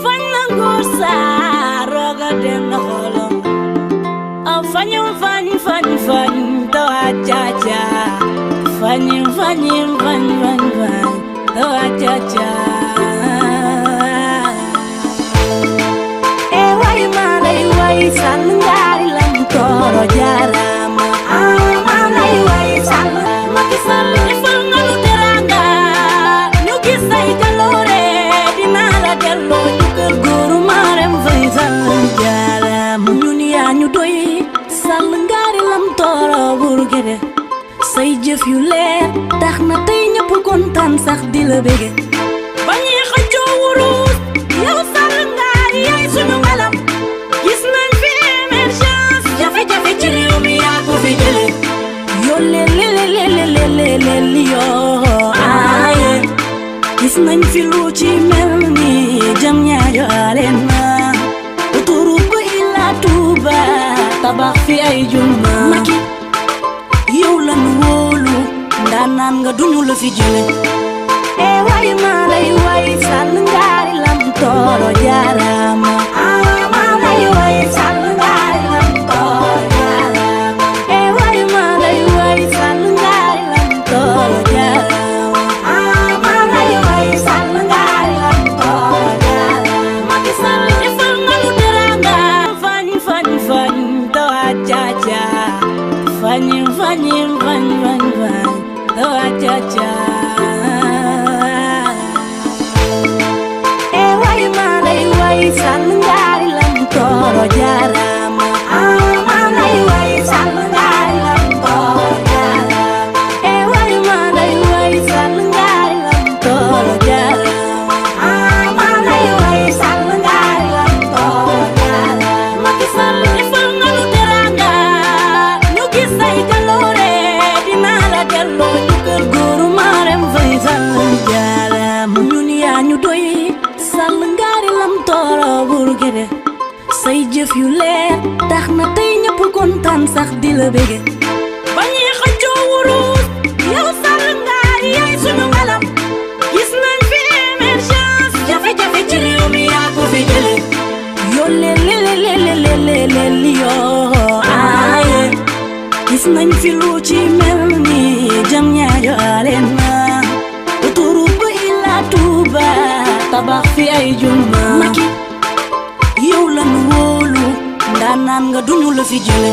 fañ na nguur saa roga dem na xoolom fañum fañ fañ fañ tawa caca fañim fañim fañ fañ fañ tawa caca e way malay way sal ngari lam toro jarama malay way sal Macky Sall defal nga nu teranga ñu gis say jaloore dina la delloo ñu kër góoru Marème Faye Sall jarama ñun yaa ñu doy Sall ngaari lam tooro burgede say jëf yu leer tax na tey ñëpp kontaan sax di la bége bañuy xëccoo wurus yow Sall ngaari yaay suñu ngalam gis nañ fi émergence jafe-jafe ci réew mi yaa ko fi jële yoo leleleleleleleleli yoo aaye gis nañ fi lu ci mel ni jam ñaajo aleen na autoroute ba ila Touba tabax fi ay juma Macky yow la nu wóolu ndaanaan nga duñu la fi jële e way malay way Sall ngaari lam tooro jaarama malay way Sall ngaari lam tooro jaarama e way malay way Sall ngaari lam tooro jaarama malay way Sall ngaari lam tooro jaarama Macky Sall defal nga nu teranga fañ fañ fañ tawa caca fañim fañim fañ fañ fañ tawa caca e way malay way Sall ngaari lam tooro jarama malay way Sall ngaari lam tooro jarama e way malay way Sall ngaari lam tooro jarama malay way Sall ngaari lam tooro jarama Macky Sall defal nga nu teranga ñu gis say jaloore dina la delloo ñu kër góoru Marème Faye Sall jarama ñun yaa ñu doy Sall ngaari lam tooro burgede say jëf yu leer tax na tey ñëpp kontaan sax di la bége bañuy xëccoo wurus yow Sall ngaari yaay suñu ngalam gis nañ fi émergence jafe-jafe ci réew mi yaa ko fi jële yoo leleleleleleleli yoo aaye gis nañ fi lu ci mel ni jam ñaajo aleen na autoroute ba ila Touba tabax fi ay juma Macky yow la nu wóolu ndaanaan nga duñu la fi jële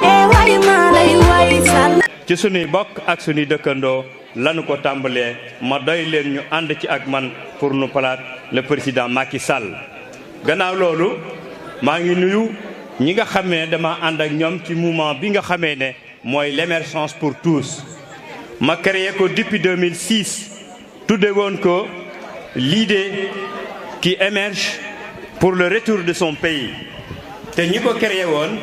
e way malay way Sall ci sunuy bokk ak sunuy dëkkandoo lanu ko tàmbalee ma doy leen ñu ànd ci ak man pour nu palaat le président Macky Sall gannaaw loolu maa ngi nuyu ñi nga xamee dama ànd ak ñoom ci mouvement bi nga xamee ne mooy l'émergence pour tous ma créé ko depuis 2006 tudde woon ko l'idée qui émerge pour le retour de son pays te ñi ko créé woon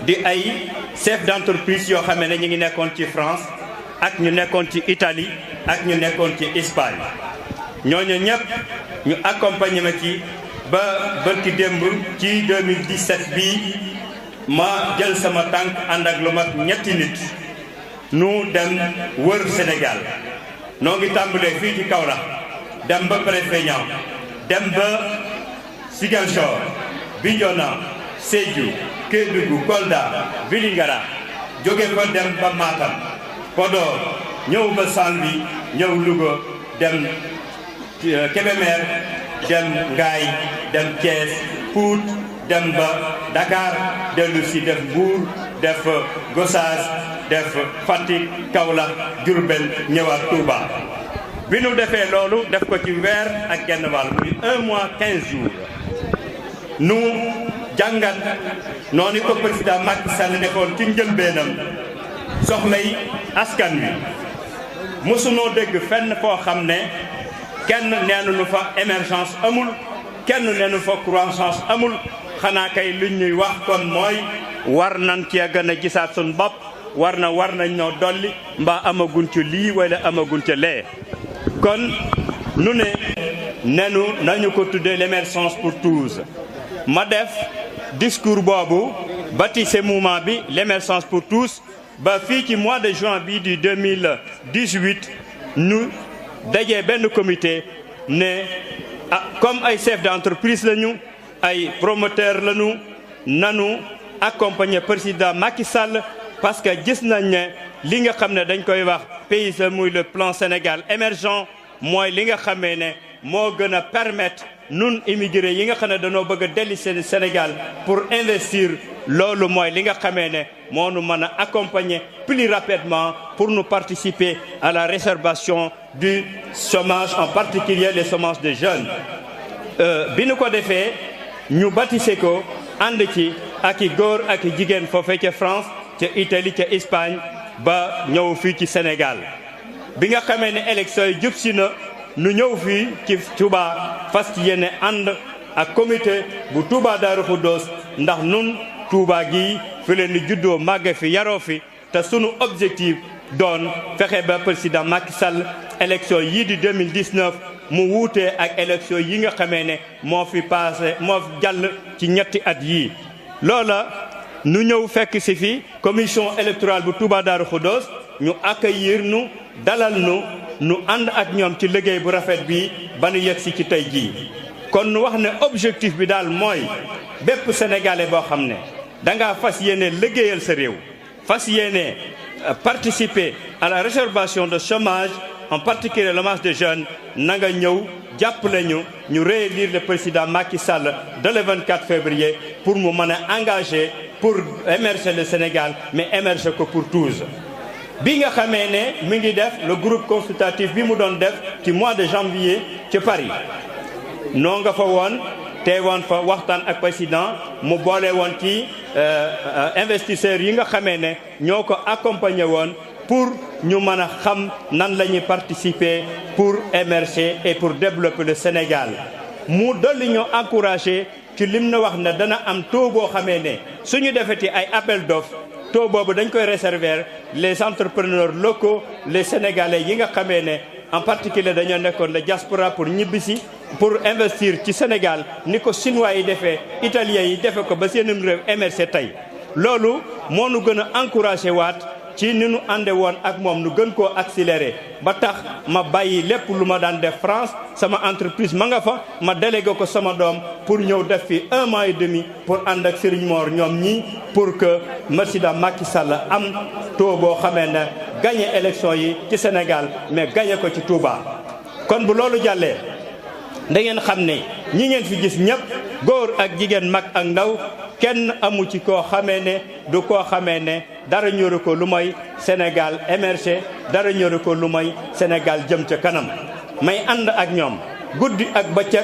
di ay chef d'entreprise yoo xamee ne ñu ngi nekkoon ci France ak ñu nekkoon ci Italie ak ñu nekkoon ci Espagne ñooñu ñëpp ñu accompagné ma ci ba bërki démb ci 2017 bii ma jël sama tànk ànd ak lu mat ñetti nit nu dem wër Sénégal noo ngi tàmbalee fii ci Kaolack dem ba Préfet dem ba Ziguinchor Bignona Sédhiou Kédougou Kolda Vélingara jóge fa dem ba Matam Podor ñëw ba Saint-Louis ñëw Louga dem Kébémer dem Ngaye dem Thiès Pout dem ba Dakar dellu si def Mbour def Gossas def Fatick Kaolack Diourbel ñëwaat Touba bi nu defee loolu def ko ci weer ak genn wàll muy 1 mois 15 jours nu jàngat noonu ko président Macky Sall defoon ci njëlbeenam soxlay askan wi mosunoo dégg fenn foo xam ne kenn neenu fa émergence amul kenn neenu fa croissance amul xanaa kay luñ ñuy wax kon mooy war nañ cee gën a gisaat suñ bopp war nañ ñoo dolli mbaa amagun ci lii wala amagun ci lee kon nu ne nañu ko tuddee l'émergence pour tous ma def discours boobu baptisé mouvement bi l'émergence pour tous ba fii ci mois de juin bi du 2018 ñu dajee benn comité ne comme ay chef d'entreprise lañu ay promoteur lañu nanu accompagner président Macky Sall parce que gis nañ ne li nga xam ne dañ koy wax PSE muy le plan Sénégal émergent mooy li nga xamee ne moo gën a permettre nun immigré yi nga xam ne dañoo bëgg a dellu seen Sénégal pour investir loolu mooy li nga xamee ne moo nu mën a accompagner plus rapidement pour nous participer à la résorption du chômage en particulier les chômages des jeunes bi nu ko defee ñu bâtissé ko ànd ci ak i góor ak i jigéen foofee ca France ca Italie ca Espagne ba ñëw fii ci Sénégal bi nga xamee ne élection yi jub si na nu ñëw fii ci Touba fas ci yéene ànd ak comité bu Touba Darou Khoudoss ndax nun Touba gi fi leen di juddoo màgge fi yaroo fi te sunu objectif doon fexe ba président Macky Sall élection yii di 2019 mu wuutee ak élection yi nga xamee ne moo fi passé moo jàll ci ñetti at yii loola nu ñëw fekk si fi commission électorale bu Touba Darou Khoudoss ñu accueillir nu dalal nu ànd ak ñoom ci liggéey bu rafet bi ba nu yegg si ci tey jii kon nu wax ne objectif bi daal mooy bépp sénégalais boo xam ne dangaa fas yéene liggéeyal sa réew fas yéene participer à la résorption de chômage en particulier le chômage des jeunes na nga ñëw jàppale ñu réélire le président Macky Sall dès le 24 février pour mu mën a engager pour émerger le Sénégal mais émerger ko pour tous bi nga xamee ne mi ngi def le groupe consultatif bi mu doon def ci mois de janvier ci Paris noo nga fa woon teewoon fa waxtaan ak président mu boole woon ci investisseurs yi nga xamee ne ñoo ko accompagner woon pour ñu mën a xam nan la ñuy participer pour émerger et pour développer le Sénégal mu dolli ñoo encourager ci lim na wax ne dana am taux boo xamee ne suñu defeti ay appel d'offres taux boobu dañ koy réserver les entrepreneurs locaux les sénégalais yi nga xamee ne en particulier dañoo nekkoon la diaspora pour ñibbisi pour investir ci Sénégal ni ko chinois yi defee italiens yi defee ko ba seenum réew émerger tey loolu moo nu gën a encouragé waat ci ni nu ànde woon ak moom nu gën koo accéléré ba tax ma bàyyi lépp lu ma daan def France sama entreprise ma nga fa ma délégué ko sama doom pour ñëw def fi 1 mois et demi pour ànd ak Serigne Mor ñoom ñii pour que président Macky Sall am taux boo xamee ne gagné élection yi ci Sénégal mais gagné ko ci Touba. kon bu loolu jàllee da ngeen xam ne ñi ngeen fi gis ñëpp góor ak jigéen mag ak ndaw kenn amu ci koo xamee ne du koo xamee ne dara ñoru ko lu mooy Sénégal émerger dara ñoru ko lu mooy Sénégal jëm ca kanam may ànd ak ñoom guddi ak bëccëg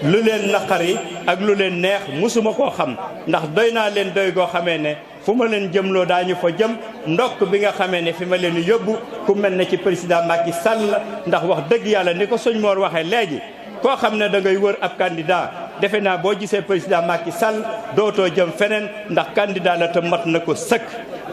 lu leen naqari ak lu leen neex musuma koo xam ndax doy naa leen doy goo xamee ne fu ma leen jëmloo daañu fa jëm ndokk bi nga xamee ne fi ma leen yóbbu ku mel ne ci président Macky Sall ndax wax dëgg yàlla ni ko sëñ Mor waxee léegi koo xam ne da ngay wër ab candidat defe naa boo gisee président Macky Sall dootoo jëm feneen ndax candidat la te mat na ko sëkk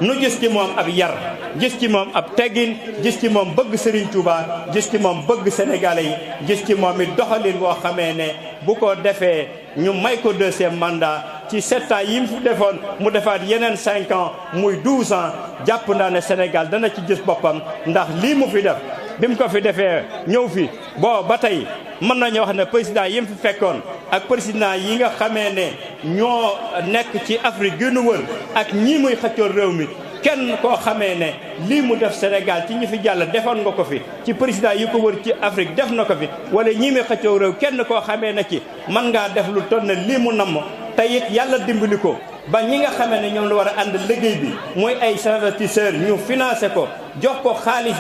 nu gis ci moom ab yar gis ci moom ab teggin gis ci moom bëgg Serigne Touba gis ci moom bëgg Sénégalais yi gis ci moom it doxalin boo xamee ne bu ko defee ñu may ko 2e mandat ci 7 ans yi mu fi defoon mu defaat yeneen 5 ans muy 12 ans jàpp naa ne Sénégal dana ci gis boppam ndax lii mu fi def bi mu ko fi defee ñëw fi boo ba tey mën nañu wax ne président yi mu fi fekkoon ak président yi nga xamee ne ñoo nekk ci Afrique gënu wër ak ñii muy xëccoon réew mi kenn koo xamee ne lii mu def Sénégal ci ñi fi jàll defoon nga ko fi ci président yi ko wër ci Afrique def na ko fi wala ñii muy xëccoo réew kenn koo xamee ne ci mën ngaa def lu toll ne lii mu namm te it yàlla dimbali ko ba ñi nga xamee ne ñoom la war a ànd liggéey bi mooy ay investisseurs ñu financé ko jox ko xaalis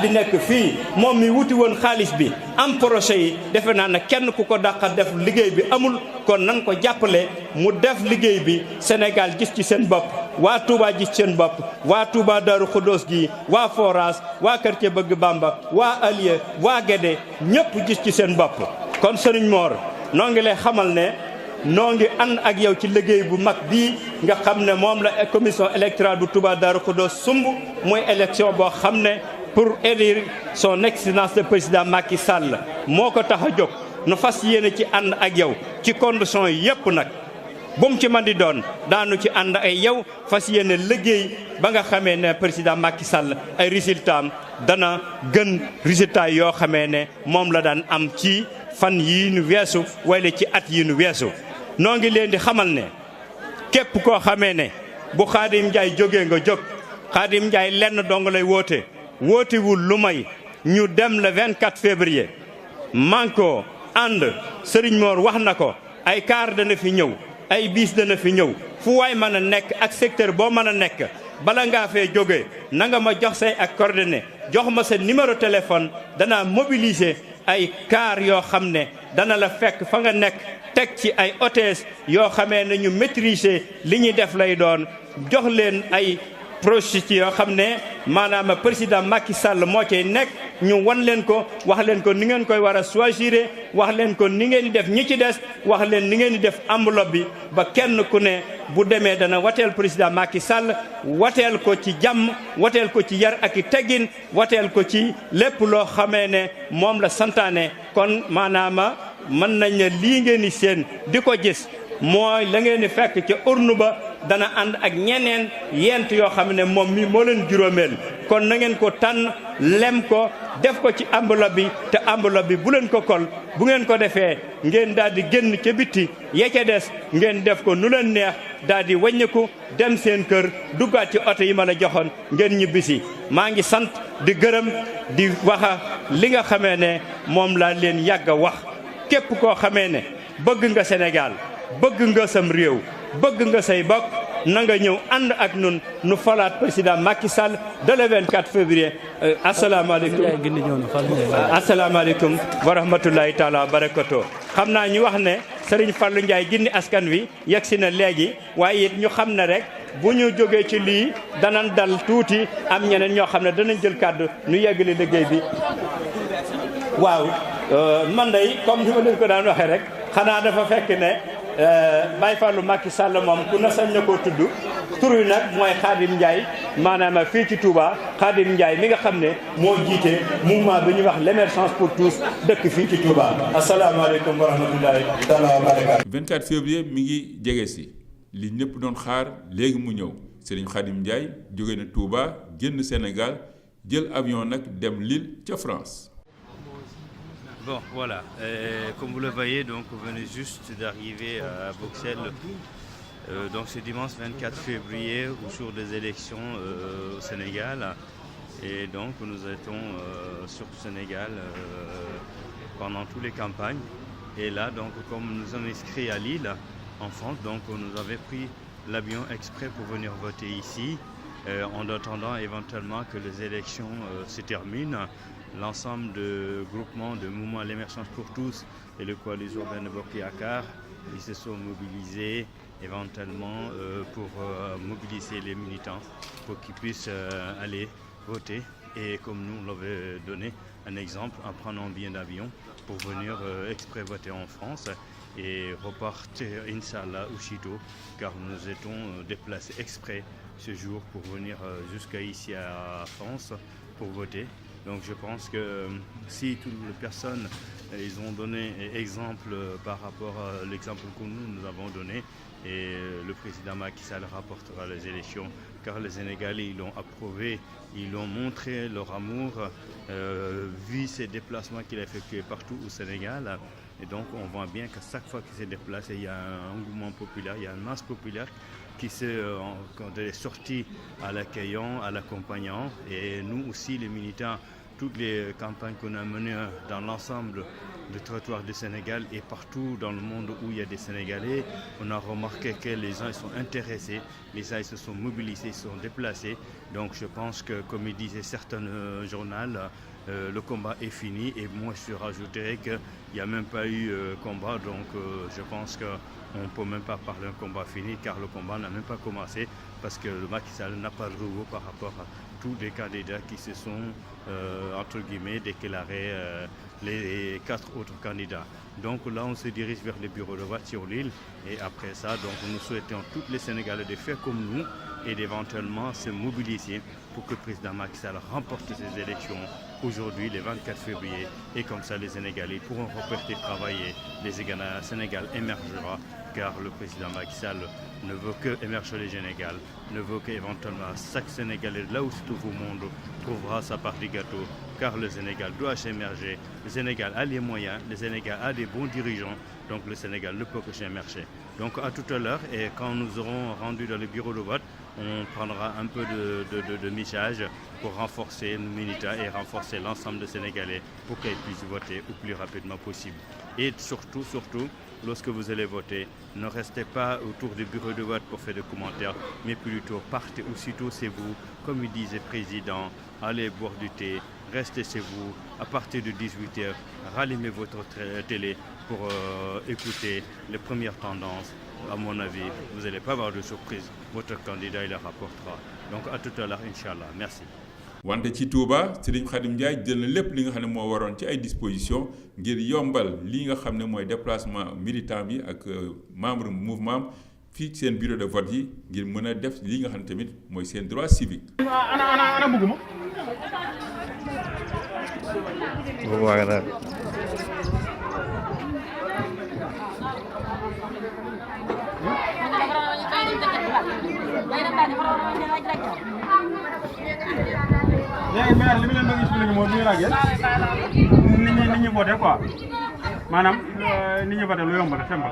bi nekk fii moom mi wuti woon xaalis bi am projet yi defe naa ne kenn ku ko dàqa def liggéey bi amul kon nan ko jàppale mu def liggéey bi Sénégal gis ci seen bopp waa Touba gis seen bopp waa Touba Darou Khoudoss gi waa Foras waa quartier Bëgg Bamba waa Alieu waa Guédé ñëpp gis ci seen bopp kon Serigne Mor noo ngi lay xamal ne noo ngi ànd ak yow ci liggéey bu mag bii nga xam ne moom la commission électorale bu Touba Darou Khoudoss sumb mooy élection boo xam ne pour élire son excellence le président Macky Sall moo ko tax a jóg nu fas yéene ci ànd ak yow ci condition yépp nag bu mu ci man di doon daanu ci ànd ay yow fas yéene liggéey ba nga xamee ne président Macky Sall ay résultats am dana gën résultats yoo xamee ne moom la daan am ci fan yii nu weesu wala ci at yii nu weesu. noo ngi leen di xamal ne képp koo xamee ne bu Khadim Ndiaye jógee nga jóg Khadim Ndiaye lenn dong lay wootewul lu may ñu dem le 24 février manko ànd Serigne Mor wax na ko ay car dana fi ñëw ay bis dana fi ñëw fu waay mën a nekk ak secteur boo mën a nekk bala ngaa fee jógee na nga ma jox say ak coordonnées jox ma sa numéro téléphone danaa mobiliser ay car yoo xam ne dana la fekk fa nga nekk teg ci ay hôtesse yoo xamee ne ñu maîtriser li ñuy def lay doon jox leen ay prostituées yoo xam ne maanaam président Macky Sall moo cay nekk ñu wan leen ko wax leen ko ni ngeen koy war a choisir wax leen ko ni ngeen di def ñi ci des wax leen ni ngeen di def enveloppe bi ba kenn ku ne bu demee dana wateel président Macky Sall wateel ko ci jàmm wateel ko ci yar ak i teggin wateel ko ci lépp loo xamee ne moom la santaane kon maanaam mën nañ ne lii ngeen di seen di ko gis mooy la ngeen di fekk ca urne ba dana ànd ak ñeneen yent yoo xam ne moom mi moo leen juróomeel kon na ngeen ko tànn lem ko def ko ci enveloppe bi te enveloppe bi bu leen ko kol bu ngeen ko defee ngeen daal di génn ca bitti ya ca des ngeen def ko nu leen neex daal di wàññiku dem seen kër duggaat ci oto yi ma la joxoon ngeen ñibbisi maa ngi sant di gërëm di waxa li nga xamee ne moom laa leen yàgg a wax képp koo xamee ne bëgg nga Sénégal bëgg nga sam réew bëgg nga say bokk na nga ñëw ànd ak nun nu falaat président Macky Sall de le 24 février asalaamaaleykum asalaamaaleykum wa rahmatulahi taala wa barakatu xam naa ñu wax ne Serigne Fallou Ndiaye gindi askan wi yegg si na léegi waaye it ñu xam ne rek bu ñu jógee ci lii danañ dal tuuti am ñeneen ñoo xam ne danañ jël kàddu nu yeggali liggéey bi waaw man day comme ni ma leen ko daan waxee rek xanaa dafa fekk ne Baye Fallou Macky Sall moom ku na sañ na koo tudd tur wi nag mooy Khadim Ndiaye maanaam fii ci Touba Khadim Ndiaye mi nga xam ne moo jiite mouvement bi ñuy wax l'émergence pour tous dëkk fii ci Touba asalaamaaleykum wa rahmatulahi taala wa barakaatu 24 février mi ngi jege si li ñëpp doon xaar léegi mu ñëw Serigne Khadim Ndiaye jóge na Touba génn Sénégal jël avion nag dem Lille ca France. Bon, voilà, comme vous le voyez, donc vous venez juste d'arriver à Bruxelles. Donc c'est dimanche 24 février, au jour des élections au Sénégal. Et donc nous étions sur le Sénégal pendant toutes les campagnes. Et là, donc comme nous sommes inscrits à Lille, en France, donc nous avons pris l'avion exprès pour venir voter ici, en attendant éventuellement que les élections se terminent. L'ensemble de groupements de mouvements l'émergence pour tous et le coalition Benno Bokk Yakaar, ils se sont mobilisés éventuellement pour mobiliser les militants pour qu'ils puissent aller voter. Et comme nous l'avons donné un exemple en prenant un billet d'avion pour venir exprès voter en France et repartir Inch'Allah aussitôt, car nous étions déplacés exprès ce jour pour venir jusqu'à ici à France pour voter. Donc je pense que si toutes les personnes ils ont donné exemple par rapport à l'exemple que nous avons donné, et le président Macky Sall rapportera les élections, car les Sénégalais ils l'ont approuvé, ils l'ont montré leur amour, vu ces déplacements qu'il a effectués partout au Sénégal. Et donc on voit bien qu'à chaque fois qu'il s'est déplacé, il y a un engouement populaire, il y a une masse populaire qui est sortie à l'accueillant, à l'accompagnant. Et nous aussi, les militants, toutes les campagnes qu'on a menées dans l'ensemble du territoire du Sénégal et partout dans le monde où il y a des Sénégalais, on a remarqué que les gens ils sont intéressés, les gens ils se sont mobilisés, ils se sont déplacés. Donc je pense que, comme il disait certains journaux, le combat est fini et moi je rajouterais qu'il n'y a même pas eu combat, donc je pense qu'on ne peut même pas parler d'un combat fini car le combat n'a même pas commencé parce que le Macky Sall n'a pas de renouveau par rapport à tous les candidats qui se sont entre guillemets déclarés les 4 autres candidats. Donc là on se dirige vers les bureaux de vote sur l'île et après ça donc nous souhaitons tous les Sénégalais de faire comme nous et d'éventuellement se mobiliser pour que le président Macky Sall remporte ces élections aujourd'hui, le 24 février, et comme ça les Sénégalais pourront repartir travailler, le Sénégal émergera, car le président Macky Sall ne veut que émerger le Sénégal, ne veut qu'éventuellement chaque Sénégalais, là où se trouve au monde, trouvera sa part du gâteau, car le Sénégal doit s'émerger, le Sénégal a les moyens, le Sénégal a des bons dirigeants, donc le Sénégal ne peut que s'émerger. Donc à tout à l'heure, et quand nous aurons rendu dans le bureau de vote, on prendra un peu de message pour renforcer nos militants et renforcer l'ensemble des Sénégalais pour qu'ils puissent voter au plus rapidement possible. Et surtout, lorsque vous allez voter, ne restez pas autour du bureau de vote pour faire des commentaires, mais plutôt partez aussitôt chez vous, comme il disait le président, allez boire du thé, restez chez vous, à partir de 18h, rallumez votre télé pour écouter les premières tendances. À mon avis, vous n'allez pas avoir de surprise. Votre candidat, il la rapportera. Donc à tout à l'heure, Inch'Allah. Merci. wante ci Touba Serigne Khadim Ndiaye jël na lépp li nga xam ne moo waroon ci ay dispositions ngir yombal li nga xam ne mooy déplacement militant bi ak membre mouvement fii ci seen bureau de vote yi ngir mën a def li nga xam ne tamit mooy seen droit civique. ana bëgguma. léegi maire li mu leen bëgg expliquer mooy bu ñu laajee nit ñi voté quoi maanaam nit ñi voté lu yomb la simple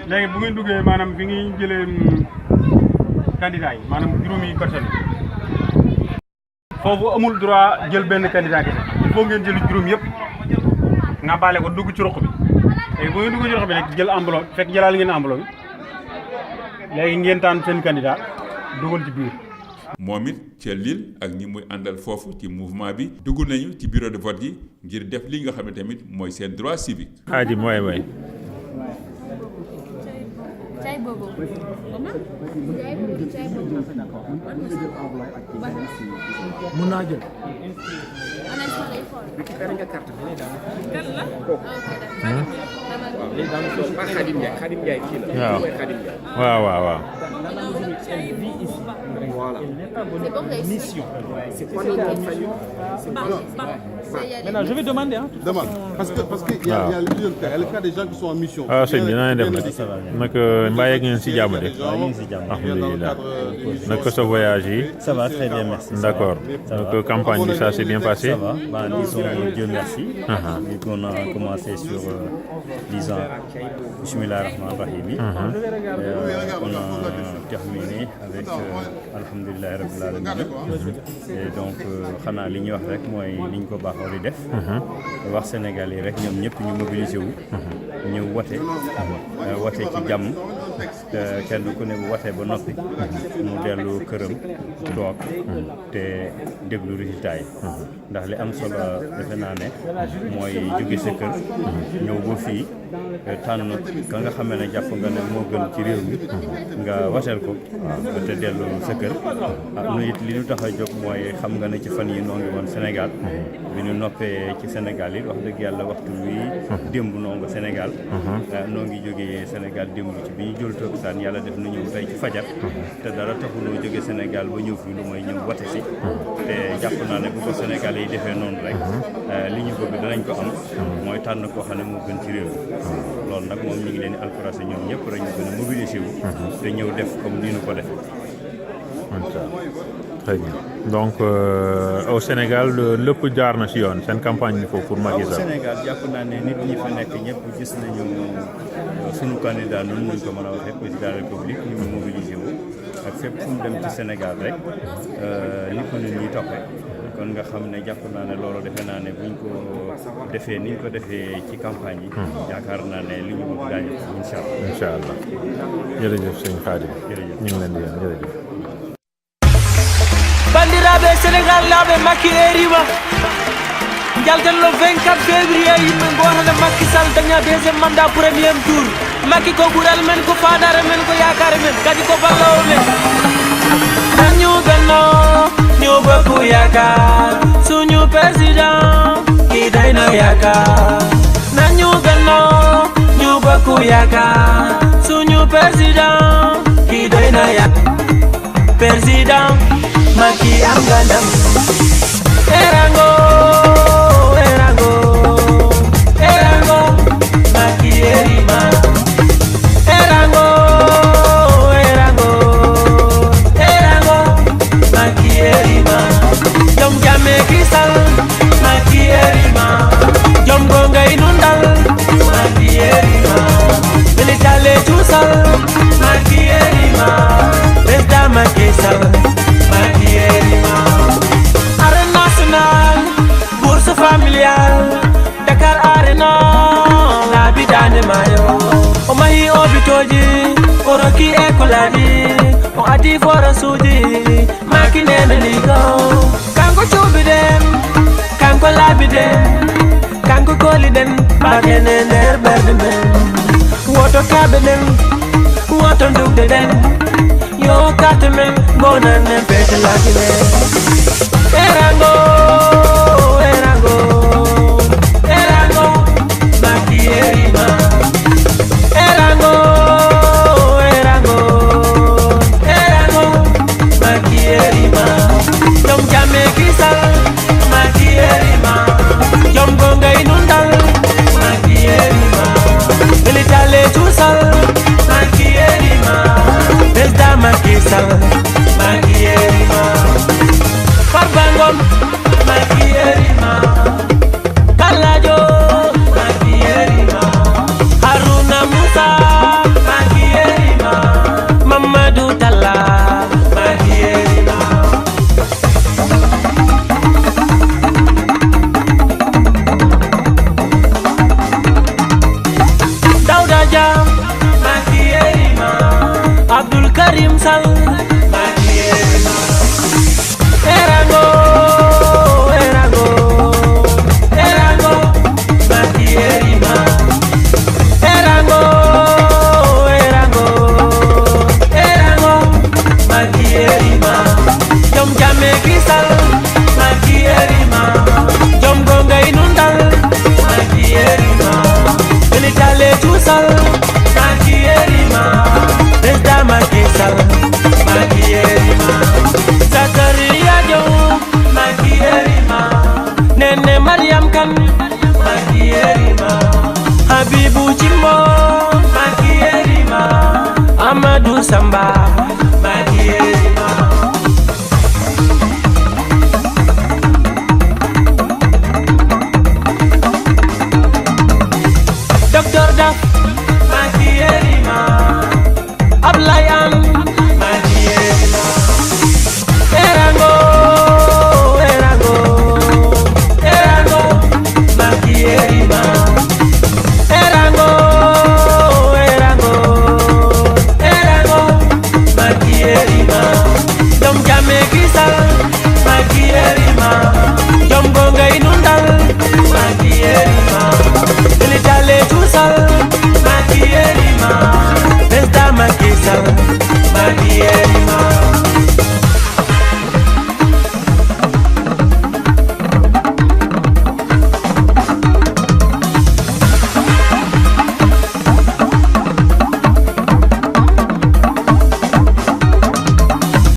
léegi bu ngeen duggee maanaam fi ngi jëlee candidat yi maanaam juróomi personnes yi foofu amul droit jël benn candidat kese il faut ngeen jël juróom yëpp nga baale ko dugg ci roq bi léegi bu ngeen dugg ci roq bi nag jël enveloppe fekk jëlaal ngeen enveloppe bi léegi ngeen tànn seen candidat dugal ci biir. moom it ca Lille ak ñi muy àndal foofu ci mouvement bi dugg nañu ci bureau de vote yi ngir def li nga xam ne tamit mooy seen droit civique. Xaaji mooy mooy. mun naa jël. waaw. Voilà. Mission. C'est quoi le Maintenant, je vais demander. Hein. Demande. Parce qu'il y a le deuxième cas. Il y a le cas des gens qui sont en mission. Ah, c'est bien. Donc, mbaa ngeen si jàmm de. Alhamdulillah. Naka sa voyage yi. Ça va très bien, merci. D'accord. Donc, campagne bi ça s'est bien passé. Ça va. Disons Dieu merci. Vu qu'on a commencé sur disant Bismillah ar-Rahman ar-Rahim. On a terminé avec alhamdulillah rabbil alamin. Et donc xanaa li ñuy wax rek mooy li ñu ko baaxoo di def. wax Sénégal yi rek ñoom ñëpp ñu mobilisé wu. ñëw wote ci jàmm. kenn ku ne bu watee ba noppi. mu dellu këram toog te déglu résultat yi. ndax li am solo defe naa ne mooy jóge sa kër. ñëw ba fii tànn ka nga xam ne jàpp nga ne moo gën ci réew mi nga wateel ko. waaw te dellu sa kër. nu it li ñu tax a jóg mooy xam nga ne ci fan yi noo ngi woon Sénégal. bi ñu noppee ci Sénégal yi wax dëgg yàlla waxtu wi démb noo nga Sénégal. noo ngi jógee Sénégal démb ci bi ñu jël takkusaan yàlla def na ñëw tey ci fajar. te dara taxuloo jóge Sénégal ba ñëw fii lu mooy ñëw wate si. te jàpp naa ne bu ko Sénégal yi defee noonu rek li ñu bëgg danañ ko am. mooy tànn koo xam ne moo gën ci réew mi. loolu nag moom ñu ngi leen di encouragé ñoom ñëpp rek ñu gën a mobilisé wu. te ñëw def comme ni ñu ko defee. Très bien. Donc au Sénégal lépp jaar na ci yoon seen campagne bi foofu pour Macky Sall. Au Sénégal jàpp naa ne nit ñi fa nekk ñëpp gis nañu sunu candidat noonu ñu ko mën a waxee président de la République ñu ngi mobilisé wu ak fépp fu mu dem ci Sénégal rek ni ko nit ñi toppee kon nga xam ne jàpp naa ne loolu defe naa ne buñ ko defee ni ñu ko defee ci campagne yi. yaakaar naa ne li ñu bëgg daañu incha allah. incha allah jërëjëf sëñ Khadim. jërëjëf ñu ngi leen di jërëjëf. bandiraɓe sénégal laaɓe makki erima jalten le 24 février yimɓe gotone Macky Sall daña deuxiéme mandat premier tour Macky ko ɓuural men ko fadare men ko yakare men kadi ko ballawo men nañu benno ñu bokk yaakaar suñu président ki dayna yaakaar nañu benno ñu bokk yaakaar suñu président ki dayna yaakaar président Macky am nga ndam erango Macky erima erango Macky erima jom jame kisal Macky erima jom gongay nundal Macky erima militale chusal Macky erima Président Macky Sall Macky erima arène nationale bourse familiale Dakar Arena la bidane mayo o mahi obitoji o roki ekoladi o adi fora suji Macky nene ligo kanko chubiden kanko labiden kanko koliden bagene nder berde men woto kabeden woto ndugde den yo karte men gonan ne pete lagine erango Macky erima erango Macky erima jom jame kisal Macky erima jom gongay nundal Macky erima militale chusal Macky erima Président Macky Sall Macky erima Farbangom Macky erima Kalajo Macky erima Haruna Musa Macky erima Mamadou Talla Macky erima Dauda Dia Macky erima Abdul Karim Sall Macky erima erango Macky erima erango Macky erima jom jame kisal Macky erima jom gongay nundal Macky erima militale chusal Macky erima Président Macky Sall Macky erima Zakaria Diop Macky erima Nene Mariam Kane Macky erima Habibou Jimbo Macky erima Amadou Samba Macky erima Dr. Daf Macky erima Ablaye Anne Macky erima erango Macky erima erango Macky erima jom jame kisal Macky erima